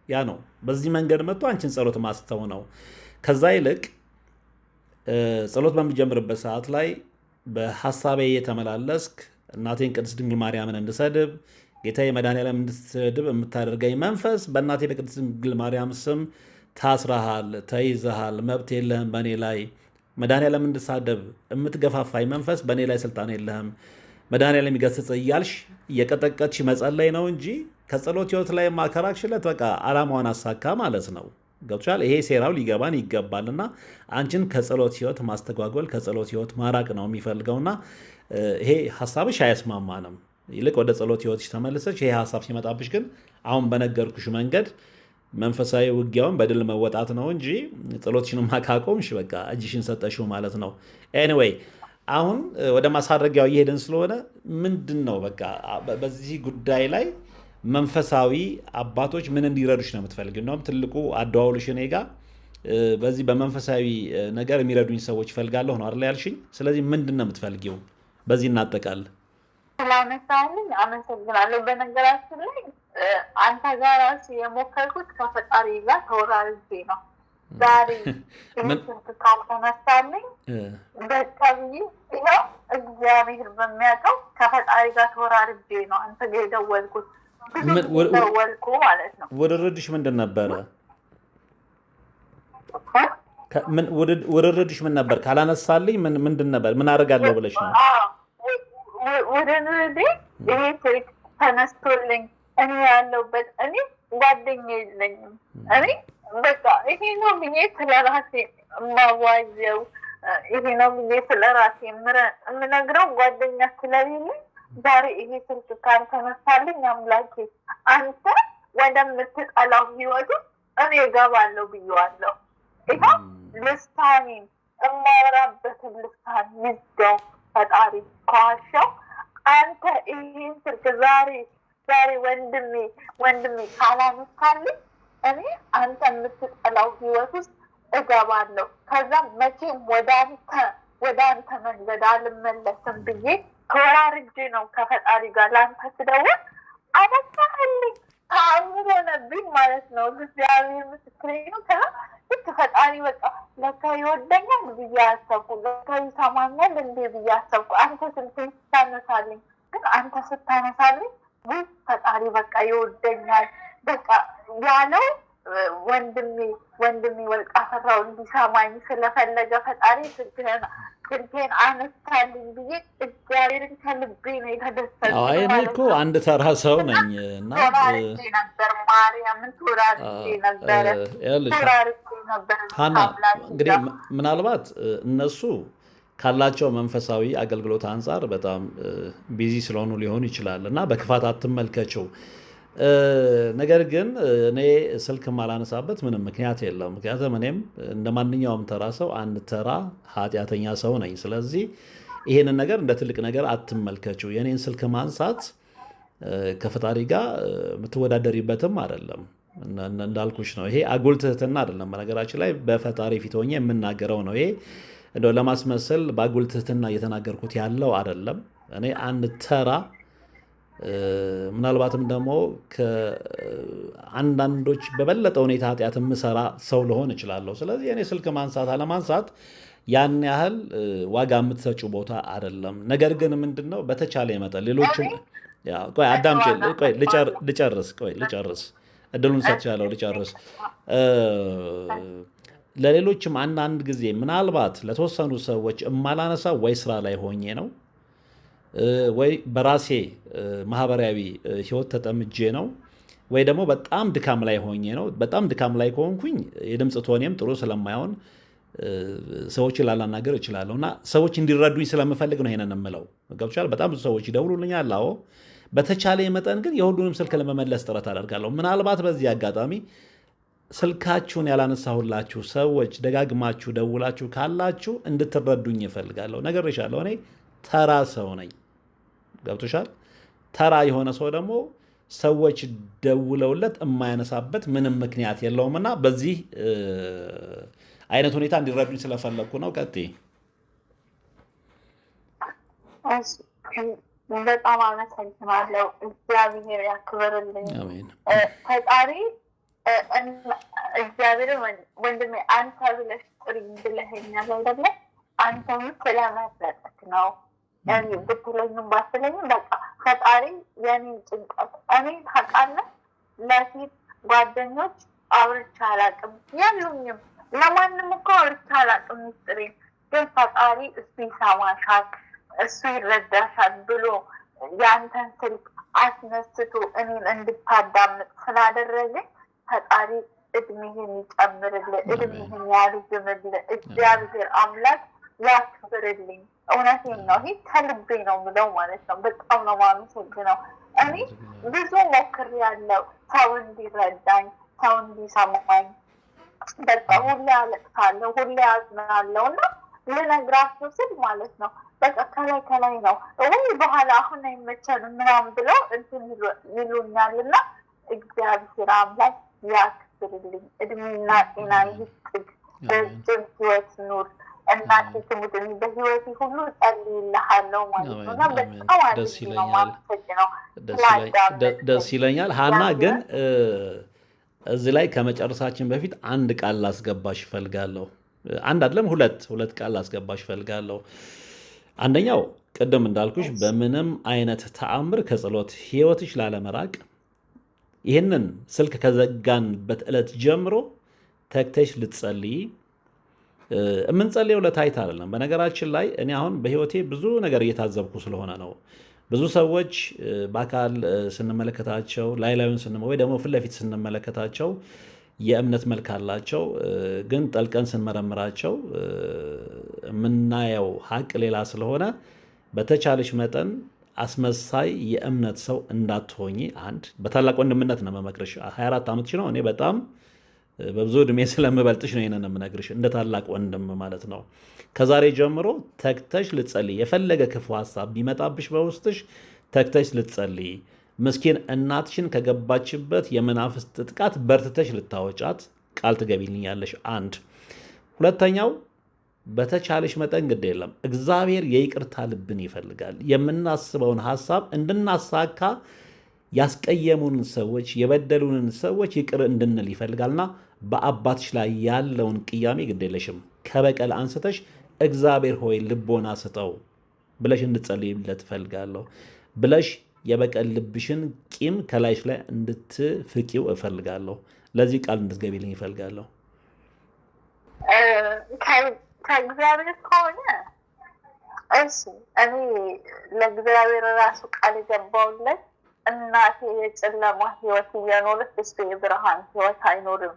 ያ ነው። በዚህ መንገድ መጥቶ አንቺን ጸሎት ማስተው ነው። ከዛ ይልቅ ጸሎት በሚጀምርበት ሰዓት ላይ በሀሳቤ እየተመላለስክ እናቴን ቅድስት ድንግል ማርያምን እንድሰድብ ጌታዬ መድኃኔዓለም እንድትሰድብ የምታደርገኝ መንፈስ በእናቴ በቅድስት ድንግል ማርያም ስም ታስረሃል፣ ተይዘሃል፣ መብት የለህም በእኔ ላይ መድኃኔዓለም እንድሳደብ የምትገፋፋኝ መንፈስ በእኔ ላይ ስልጣን የለህም፣ መድኃኔዓለም ይገስጽ እያልሽ እየቀጠቀጥሽ መጸለይ ነው እንጂ ከጸሎት ህይወት ላይ ማከራክሽለት በቃ ዓላማዋን አሳካ ማለት ነው። ገብቶሻል? ይሄ ሴራው ሊገባን ይገባልና አንቺን ከጸሎት ህይወት ማስተጓጎል ከጸሎት ህይወት ማራቅ ነው የሚፈልገውና ይሄ ሀሳብሽ አያስማማንም። ይልቅ ወደ ጸሎት ህይወትሽ ተመልሰች። ይሄ ሀሳብ ሲመጣብሽ ግን አሁን በነገርኩሽ መንገድ መንፈሳዊ ውጊያውን በድል መወጣት ነው እንጂ ጸሎትሽን ማካቆምሽ በቃ እጅሽን ሰጠሽው ማለት ነው። ኤኒዌይ አሁን ወደ ማሳረጊያው እየሄድን ስለሆነ ምንድን ነው በቃ በዚህ ጉዳይ ላይ መንፈሳዊ አባቶች ምን እንዲረዱሽ ነው የምትፈልጊው? እንደውም ትልቁ አደዋውልሽ እኔ ጋ በዚህ በመንፈሳዊ ነገር የሚረዱኝ ሰዎች እፈልጋለሁ ነው አይደል ያልሽኝ? ስለዚህ ምንድን ነው የምትፈልጊው? በዚህ እናጠቃል። ስላነሳልኝ አመሰግናለሁ። በነገራችን ላይ አንተ ጋር ራሱ የሞከርኩት ከፈጣሪ ጋር ተወራርጄ ነው። ዛሬ ስንት ካልተነሳልኝ በቃ ብዬ ይኸው እግዚአብሔር በሚያውቀው ከፈጣሪ ጋር ተወራርጄ ነው አንተ ጋር የደወልኩት። ደወልኩ ማለት ነው። ውርርድሽ ምንድን ነበረ? ውርርድሽ ምን ነበር? ካላነሳልኝ ምንድን ነበር? ምን አደርጋለሁ ብለሽ ነው? ውርርዴ ይሄ ስልክ ተነስቶልኝ እኔ ያለሁበት እኔ ጓደኛ የለኝም። እኔ በቃ ይሄ ነው ብዬ ስለራሴ የማዋየው ይሄ ነው ብዬ ስለራሴ የምነግረው ጓደኛ ስለሌለኝ ዛሬ ይሄ ስልክ ካልተነሳልኝ አምላኬ አንተ ወደምትጠላው ህይወቱ እኔ እገባለሁ ብዬዋለሁ። ይኸው ልሳኔን የማወራበትን ልሳን ይዘው ፈጣሪ ከዋሻው አንተ ይህን ስልክ ዛሬ ወንድሜ ካላነሳልኝ እኔ አንተ የምትጠላው ህይወት ውስጥ እገባለሁ። ከዛም መቼም ወደ አንተ መንገድ አልመለስም ብዬ ተወራርጄ ነው ከፈጣሪ ጋር ለአንተ ስደውል አነሳህልኝ። ተአምር ሆነብኝ ማለት ነው። እግዚአብሔር ምስክሬ ነው። ልክ ፈጣሪ በቃ ለካ ይወደኛል ብዬ አሰብኩ፣ ለካ ይሰማኛል እንዴ ብዬ አሰብኩ። አንተ ስልኬን ስታነሳልኝ ግን አንተ ስታነሳልኝ ወይ ፈጣሪ በቃ ይወደኛል በቃ ያለው ወንድሜ ወርቅአፈራው እንዲሰማኝ ስለፈለገ ፈጣሪ ስልኬን አነሳልኝ ብዬ እግዚአብሔርን ከልቤ ነው የተደሰትኩት። እኔ እኮ አንድ ተራ ሰው ነኝ እና ነበር ማርያምን ቱራርቼ ነበረ ሀና እንግዲህ ምናልባት እነሱ ካላቸው መንፈሳዊ አገልግሎት አንጻር በጣም ቢዚ ስለሆኑ ሊሆኑ ይችላል እና በክፋት አትመልከችው። ነገር ግን እኔ ስልክ ማላነሳበት ምንም ምክንያት የለም። ምክንያቱም እኔም እንደ ማንኛውም ተራ ሰው አንድ ተራ ኃጢአተኛ ሰው ነኝ። ስለዚህ ይሄንን ነገር እንደ ትልቅ ነገር አትመልከችው። የኔን ስልክ ማንሳት ከፈጣሪ ጋር የምትወዳደሪበትም አይደለም። እንዳልኩሽ ነው። ይሄ አጉል ትህትና አይደለም። በነገራችን ላይ በፈጣሪ ፊት ሆኜ የምናገረው ነው። ይሄ እንደው ለማስመሰል በአጉል ትህትና እየተናገርኩት ያለው አይደለም። እኔ አንድ ተራ ምናልባትም ደግሞ ከአንዳንዶች በበለጠ ሁኔታ ኃጢአት የምሰራ ሰው ልሆን እችላለሁ። ስለዚህ እኔ ስልክ ማንሳት አለማንሳት ያን ያህል ዋጋ የምትሰጩ ቦታ አይደለም። ነገር ግን ምንድን ነው በተቻለ መጠን ሌሎችም አዳምጪ፣ ልጨርስ፣ እድሉን ሰጥቻለሁ፣ ልጨርስ። ለሌሎችም አንዳንድ ጊዜ ምናልባት ለተወሰኑ ሰዎች የማላነሳ ወይ ስራ ላይ ሆኜ ነው ወይ በራሴ ማህበራዊ ህይወት ተጠምጄ ነው ወይ ደግሞ በጣም ድካም ላይ ሆኜ ነው። በጣም ድካም ላይ ከሆንኩኝ የድምፅ ቶኔም ጥሩ ስለማይሆን ሰዎችን ላላናገር እችላለሁ እና ሰዎች እንዲረዱኝ ስለምፈልግ ነው ይሄንን የምለው። ገብቶሻል? በጣም ብዙ ሰዎች ይደውሉልኛል። አዎ፣ በተቻለ መጠን ግን የሁሉንም ስልክ ለመመለስ ጥረት አደርጋለሁ። ምናልባት በዚህ አጋጣሚ ስልካችሁን ያላነሳሁላችሁ ሰዎች ደጋግማችሁ ደውላችሁ ካላችሁ እንድትረዱኝ እፈልጋለሁ። ነግሬሻለሁ፣ እኔ ተራ ሰው ነኝ። ገብቶሻል? ተራ የሆነ ሰው ደግሞ ሰዎች ደውለውለት የማያነሳበት ምንም ምክንያት የለውም እና በዚህ አይነት ሁኔታ እንዲረዱኝ ስለፈለግኩ ነው። ቀጥይ። በጣም አመሰግናለሁ። እግዚአብሔር ያክብርልኝ። ፈጣሪ እግዚአብሔር ወንድሜ አንተ ብለሽ ጥሪኝ ብለኸኛል አይደለ? አንተም ስለመረጥክ ነው ብትለኝም ባትለኝም በቃ ፈጣሪ የኔን ጭንቀት እኔ ታውቃለህ፣ ለሴት ጓደኞች አውርቼ አላውቅም፣ የሉኝም። ለማንም እኮ አውርቼ አላውቅም ሚስጥሬን። ግን ፈጣሪ እሱ ይሰማሻል፣ እሱ ይረዳሻል ብሎ የአንተን ስልክ አስነስቶ እኔን እንድታዳምጥ ስላደረገኝ ፈጣሪ እድሜህን ይጨምርልህ፣ እድሜህን ያርዝምልህ። እግዚአብሔር አምላክ ያክብርልኝ። እውነቴን ነው። ይሄ ከልቤ ነው የምለው ማለት ነው። በጣም ነው የማመሰግነው። እኔ ብዙ ሞክሬያለሁ ሰው እንዲረዳኝ፣ ሰው እንዲሰማኝ። በቃ ሁሌ አለቅሳለሁ፣ ሁሌ አዝናለሁ እና ልነግራቸው ስል ማለት ነው በቃ ከላይ ነው ወይ በኋላ አሁን አይመቸንም ምናምን ብለው እንትን ይሉኛል እና እግዚአብሔር አምላክ ያክብርልኝ፣ እድሜና ጤና ይስጥህ፣ ረጅም ህይወት ኑር። እናቴ ትሙት በህይወቴ ሁሉ ጸልይልሃለሁ ማለት ነው እና በጣም ደስ ይለኛል። ሀና ግን እዚህ ላይ ከመጨረሳችን በፊት አንድ ቃል ላስገባሽ እፈልጋለሁ። አንድ አይደለም ሁለት ቃል ላስገባሽ እፈልጋለሁ። አንደኛው ቅድም እንዳልኩሽ በምንም አይነት ተአምር ከጸሎት ህይወትሽ ላለመራቅ ይህንን ስልክ ከዘጋንበት ዕለት ጀምሮ ተግተሽ ልትጸልይ። የምንጸልየው ለታይታ አይደለም። በነገራችን ላይ እኔ አሁን በህይወቴ ብዙ ነገር እየታዘብኩ ስለሆነ ነው። ብዙ ሰዎች በአካል ስንመለከታቸው ላዩን ወይ ደግሞ ፊት ለፊት ስንመለከታቸው የእምነት መልክ አላቸው፣ ግን ጠልቀን ስንመረምራቸው የምናየው ሀቅ ሌላ ስለሆነ በተቻለሽ መጠን አስመሳይ የእምነት ሰው እንዳትሆኚ። አንድ በታላቅ ወንድምነት ነው መመክርሽ። 24 ዓመትሽ ነው። እኔ በጣም በብዙ ዕድሜ ስለምበልጥሽ ነው ይሄንን የምነግርሽ፣ እንደ ታላቅ ወንድም ማለት ነው። ከዛሬ ጀምሮ ተግተሽ ልትጸልይ፣ የፈለገ ክፉ ሀሳብ ቢመጣብሽ በውስጥሽ ተግተሽ ልትጸልይ፣ ምስኪን እናትሽን ከገባችበት የመናፍስት ጥቃት በርትተሽ ልታወጫት ቃል ትገቢልኛለሽ። አንድ ሁለተኛው በተቻለሽ መጠን ግድ የለም እግዚአብሔር የይቅርታ ልብን ይፈልጋል። የምናስበውን ሀሳብ እንድናሳካ ያስቀየሙንን ሰዎች የበደሉንን ሰዎች ይቅር እንድንል ይፈልጋልና በአባትሽ ላይ ያለውን ቅያሜ ግድ የለሽም ከበቀል አንስተሽ እግዚአብሔር ሆይ ልቦና ስጠው ብለሽ እንድጸልይለት እፈልጋለሁ ብለሽ የበቀል ልብሽን ቂም ከላይሽ ላይ እንድትፍቂው እፈልጋለሁ። ለዚህ ቃል እንድትገቢልኝ እፈልጋለሁ። ከእግዚአብሔር ከሆነ እሺ፣ እኔ ለእግዚአብሔር ራሱ ቃል የገባውለት እናቴ የጨለማ ህይወት እየኖረች እሱ የብርሃን ህይወት አይኖርም፣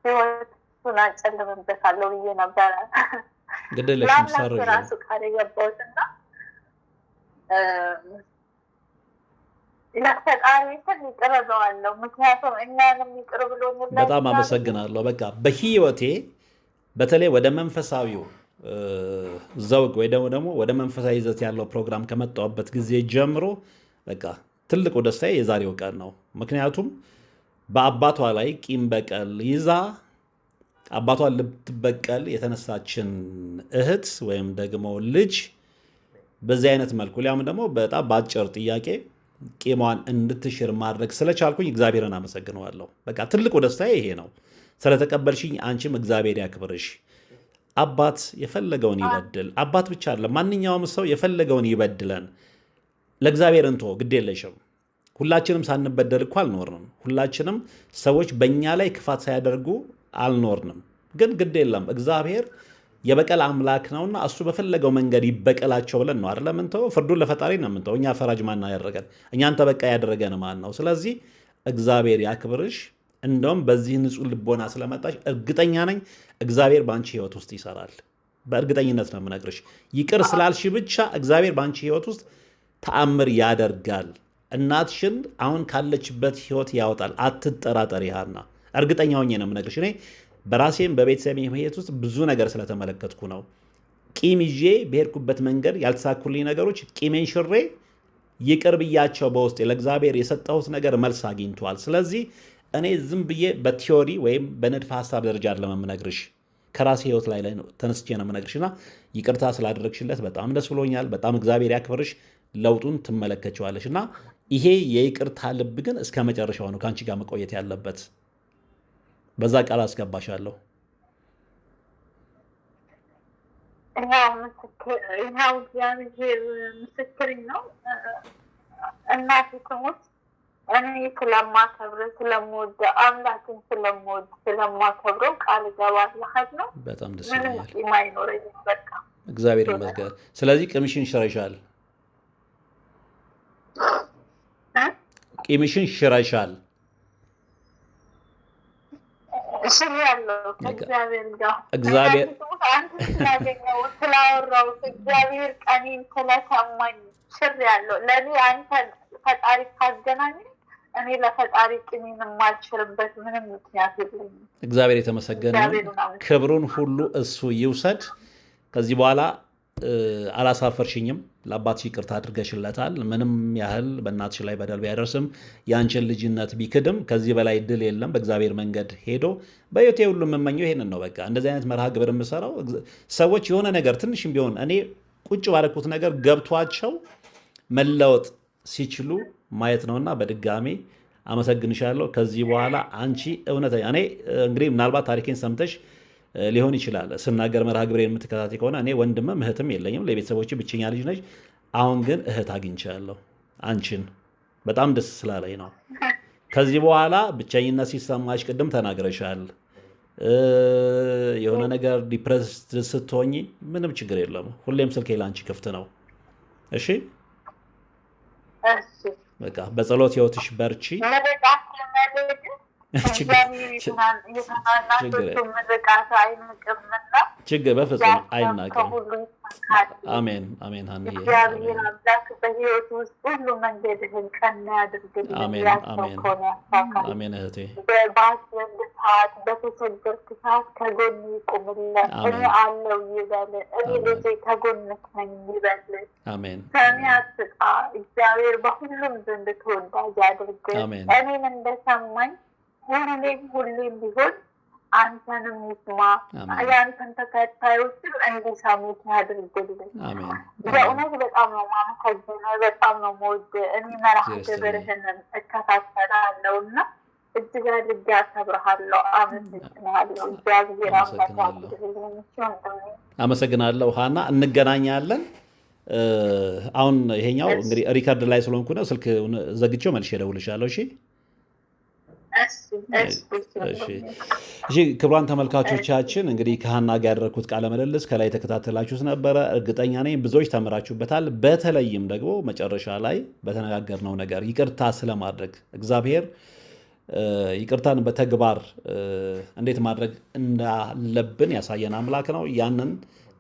ህይወቱን አጨልምበታለሁ ብዬ ነበረ ለአምላክ ራሱ ቃል የገባውትና ለፈጣሪ ስል ይቅር እለዋለሁ። ምክንያቱም እኛንም ይቅር ብሎ በጣም አመሰግናለሁ። በቃ በህይወቴ በተለይ ወደ መንፈሳዊው ዘውግ ወይ ደግሞ ወደ መንፈሳዊ ይዘት ያለው ፕሮግራም ከመጣሁበት ጊዜ ጀምሮ በቃ ትልቁ ደስታዬ የዛሬው ቀን ነው። ምክንያቱም በአባቷ ላይ ቂም በቀል ይዛ አባቷን ልትበቀል የተነሳችን እህት ወይም ደግሞ ልጅ በዚህ አይነት መልኩ ሊያም ደግሞ በጣም በአጭር ጥያቄ ቂሟን እንድትሽር ማድረግ ስለቻልኩኝ እግዚአብሔርን አመሰግነዋለሁ። በቃ ትልቁ ደስታዬ ይሄ ነው። ስለተቀበልሽኝ አንቺም እግዚአብሔር ያክብርሽ። አባት የፈለገውን ይበድል። አባት ብቻ አይደለም፣ ማንኛውም ሰው የፈለገውን ይበድለን። ለእግዚአብሔር እንቶ ግድ የለሽም። ሁላችንም ሳንበደል እኮ አልኖርንም። ሁላችንም ሰዎች በእኛ ላይ ክፋት ሳያደርጉ አልኖርንም። ግን ግድ የለም እግዚአብሔር የበቀል አምላክ ነውና እሱ በፈለገው መንገድ ይበቀላቸው ብለን ነው አይደል የምንተው። ፍርዱን ለፈጣሪ ነው የምንተው። እኛ ፈራጅ ማን ያደረገን? እኛን ተበቃይ ያደረገን ማን ነው? ስለዚህ እግዚአብሔር ያክብርሽ። እንደውም በዚህ ንጹህ ልቦና ስለመጣሽ እርግጠኛ ነኝ እግዚአብሔር በአንቺ ህይወት ውስጥ ይሰራል። በእርግጠኝነት ነው የምነግርሽ። ይቅር ስላልሽ ብቻ እግዚአብሔር በአንቺ ህይወት ውስጥ ተአምር ያደርጋል። እናትሽን አሁን ካለችበት ህይወት ያወጣል። አትጠራጠሪ ሀና፣ እርግጠኛ ሆኜ ነው የምነግርሽ። እኔ በራሴም በቤተሰብ ህይወት ውስጥ ብዙ ነገር ስለተመለከትኩ ነው። ቂም ይዤ በሄድኩበት መንገድ ያልተሳኩልኝ ነገሮች ቂሜን ሽሬ ይቅር ብያቸው በውስጤ ለእግዚአብሔር የሰጠሁት ነገር መልስ አግኝቷል። ስለዚህ እኔ ዝም ብዬ በቲዮሪ ወይም በንድፈ ሀሳብ ደረጃ አይደለም የምነግርሽ፣ ከራሴ ህይወት ላይ ተነስቼ ነው የምነግርሽ እና ይቅርታ ስላደረግሽለት በጣም ደስ ብሎኛል። በጣም እግዚአብሔር ያክብርሽ። ለውጡን ትመለከችዋለሽ እና ይሄ የይቅርታ ልብ ግን እስከ መጨረሻው ነው ከአንቺ ጋር መቆየት ያለበት። በዛ ቃል አስገባሻለሁ። ይኸው እግዚአብሔር ምስክር ነው። እናቴ ትሙት እኔ ስለማከብር ስለምወድ አምላክን ስለምወድ ስለማከብረው ቃል እገባለሁ ነው። በጣም ደስ ምንም ይላል። ቂም አይኖረኝም። በቃ እግዚአብሔር ይመስገን። ስለዚህ ቂምሽን ሽረሻል። ቂምሽን ሽረሻል። ሽር ያለው ከእግዚአብሔር ጋር እግዚአብሔር አንተ ስላገኘው ስላወራው እግዚአብሔር ቀኔን ስለሰማኝ ሽር ያለው ለእኔ አንተ ፈጣሪ ካገናኝ እኔ ለፈጣሪ ቂሜን የማልችልበት ምንም ምክንያት የለኝም። እግዚአብሔር የተመሰገነ ክብሩን ሁሉ እሱ ይውሰድ። ከዚህ በኋላ አላሳፈርሽኝም። ለአባትሽ ይቅርታ አድርገሽለታል። ምንም ያህል በእናትሽ ላይ በደል ቢያደርስም የአንችን ልጅነት ቢክድም ከዚህ በላይ ድል የለም። በእግዚአብሔር መንገድ ሄዶ በሕይወቴ ሁሉ የምመኘው ይሄንን ነው። በቃ እንደዚህ አይነት መርሃ ግብር የምሰራው ሰዎች የሆነ ነገር ትንሽም ቢሆን እኔ ቁጭ ባለኩት ነገር ገብቷቸው መለወጥ ሲችሉ ማየት ነውና በድጋሚ አመሰግንሻለሁ። ከዚህ በኋላ አንቺ እውነተኛ እኔ እንግዲህ ምናልባት ታሪኬን ሰምተሽ ሊሆን ይችላል ስናገር መርሃ ግብሬን የምትከታተይ ከሆነ እኔ ወንድምም እህትም የለኝም። ለቤተሰቦች ብቸኛ ልጅ ነች። አሁን ግን እህት አግኝቻለሁ። አንቺን በጣም ደስ ስላለኝ ነው። ከዚህ በኋላ ብቸኝነት ሲሰማሽ ቅድም ተናግረሻል። የሆነ ነገር ዲፕረስድ ስትሆኝ ምንም ችግር የለም። ሁሌም ስልኬ ላንቺ ክፍት ነው። እሺ በቃ በጸሎት ህይወትሽ በርቺ። ችግር በፍጹም አይናቅም። ከሁሉ ይሳካል። አሜን አሜን። ሀንዬ እግዚአብሔር አምላክ በህይወት ውስጥ ሁሉ መንገድህን ቀና ያድርግልህ። አሜን ያሰው አሜን ከሆነ ያሳካል። አሜን እህቴ በአስበንድ ሰዓት በተቸገርክ ሰዓት ከጎን ይቁምልህ። እኔ አሜን አለው ይበል። እኔ አሜን ልጄ ከጎንህ ነኝ ይበል። አሜን ሰሚ አትጣ። እግዚአብሔር በሁሉም ዘንድ ተወዳጅ ያድርግህ። አሜን እኔን እንደሰማኝ ሁሌም ቢሆን አንተንም ይስማ። አሜን የአንተን ተከታዮችም እንዲሰሙት ያድርግልኝ። አሜን በእውነት በጣም ነው የማመሰግነው። በጣም ነው የምወድህ። እኔ መርሃ ግብርህን እከታተላለሁ እና እጅግ አድርጌ አከብርሃለሁ፣ አመሰግናለሁ። እግዚአብሔር አምላክ ያድርግልኝ። አመሰግናለሁ ሀና። እንገናኛለን። አሁን ይሄኛው እንግዲህ ሪከርድ ላይ ስለሆንኩ ነው ስልክ ዘግቼው መልሼ እደውልልሻለሁ። እሺ ክቡራን ተመልካቾቻችን እንግዲህ ከሀና ጋር ያደረኩት ቃለ ምልልስ ከላይ የተከታተላችሁት ነበረ። እርግጠኛ ነኝ ብዙዎች ተምራችሁበታል። በተለይም ደግሞ መጨረሻ ላይ በተነጋገርነው ነገር ይቅርታ ስለማድረግ እግዚአብሔር ይቅርታን በተግባር እንዴት ማድረግ እንዳለብን ያሳየን አምላክ ነው። ያንን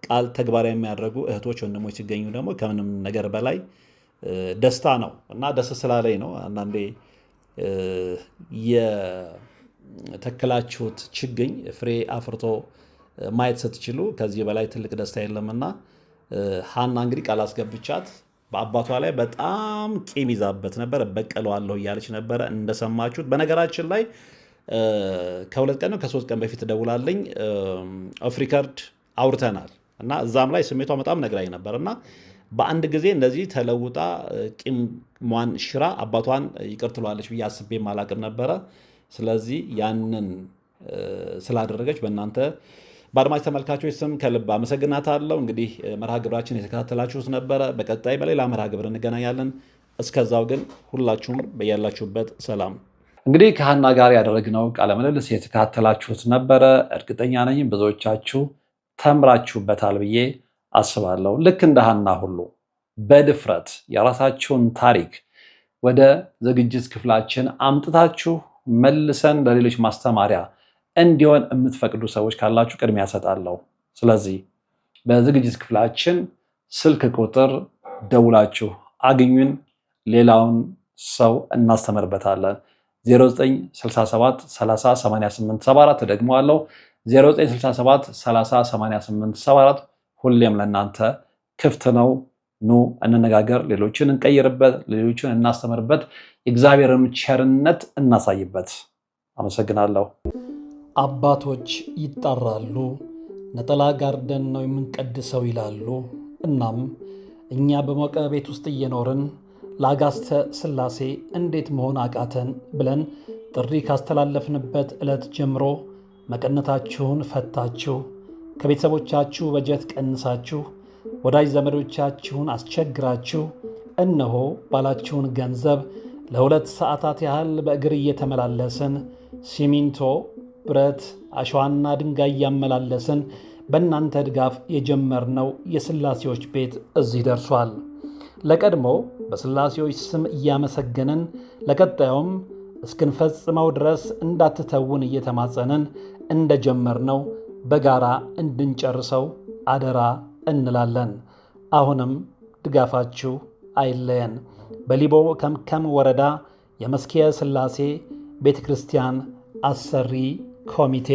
ቃል ተግባራዊ የሚያደርጉ እህቶች፣ ወንድሞች ሲገኙ ደግሞ ከምንም ነገር በላይ ደስታ ነው እና ደስ ስላለኝ ነው። አንዳንዴ የተከላችሁት ችግኝ ፍሬ አፍርቶ ማየት ስትችሉ ከዚህ በላይ ትልቅ ደስታ የለምና ሀና እንግዲህ ቃል አስገብቻት በአባቷ ላይ በጣም ቂም ይዛበት ነበር። በቀለዋለሁ እያለች ነበረ እንደሰማችሁት። በነገራችን ላይ ከ2 ቀን ነው ከ3 ቀን በፊት ደውላልኝ ኦፍ ሪከርድ አውርተናል እና እዛም ላይ ስሜቷ በጣም ነግራኝ ነበር እና በአንድ ጊዜ እንደዚህ ተለውጣ ቂሟን ሽራ አባቷን ይቅር ትሏለች ብዬ አስቤም አላቅም ነበረ። ስለዚህ ያንን ስላደረገች በእናንተ በአድማጭ ተመልካቾች ስም ከልብ አመሰግናታለሁ። እንግዲህ መርሃ ግብራችን የተከታተላችሁት ነበረ። በቀጣይ በሌላ መርሃ ግብር እንገናኛለን። እስከዛው ግን ሁላችሁም በያላችሁበት ሰላም። እንግዲህ ከሀና ጋር ያደረግነው ቃለ ምልልስ የተከታተላችሁት ነበረ። እርግጠኛ ነኝ ብዙዎቻችሁ ተምራችሁበታል ብዬ አስባለሁ። ልክ እንደ ሀና ሁሉ በድፍረት የራሳችሁን ታሪክ ወደ ዝግጅት ክፍላችን አምጥታችሁ መልሰን ለሌሎች ማስተማሪያ እንዲሆን የምትፈቅዱ ሰዎች ካላችሁ ቅድሚያ እሰጣለሁ። ስለዚህ በዝግጅት ክፍላችን ስልክ ቁጥር ደውላችሁ አግኙን፣ ሌላውን ሰው እናስተምርበታለን። 0967 30 88 74 ደግሞ አለው 0967 30 88 74 ሁሌም ለእናንተ ክፍት ነው። ኑ እንነጋገር፣ ሌሎችን እንቀይርበት፣ ሌሎችን እናስተምርበት፣ የእግዚአብሔርን ቸርነት እናሳይበት። አመሰግናለሁ። አባቶች ይጠራሉ፣ ነጠላ ጋርደን ነው የምንቀድሰው ይላሉ። እናም እኛ በሞቀ ቤት ውስጥ እየኖርን ለአጋስተ ሥላሴ እንዴት መሆን አቃተን ብለን ጥሪ ካስተላለፍንበት ዕለት ጀምሮ መቀነታችሁን ፈታችሁ ከቤተሰቦቻችሁ በጀት ቀንሳችሁ ወዳጅ ዘመዶቻችሁን አስቸግራችሁ እነሆ ባላችሁን ገንዘብ ለ2 ሰዓታት ያህል በእግር እየተመላለስን ሲሚንቶ፣ ብረት፣ አሸዋና ድንጋይ እያመላለስን በእናንተ ድጋፍ የጀመርነው የሥላሴዎች ቤት እዚህ ደርሷል። ለቀድሞ በሥላሴዎች ስም እያመሰገንን ለቀጣዩም እስክንፈጽመው ድረስ እንዳትተውን እየተማጸንን እንደጀመርነው በጋራ እንድንጨርሰው አደራ እንላለን። አሁንም ድጋፋችሁ አይለየን። በሊቦ ከምከም ወረዳ የመስኪየ ሥላሴ ቤተ ክርስቲያን አሰሪ ኮሚቴ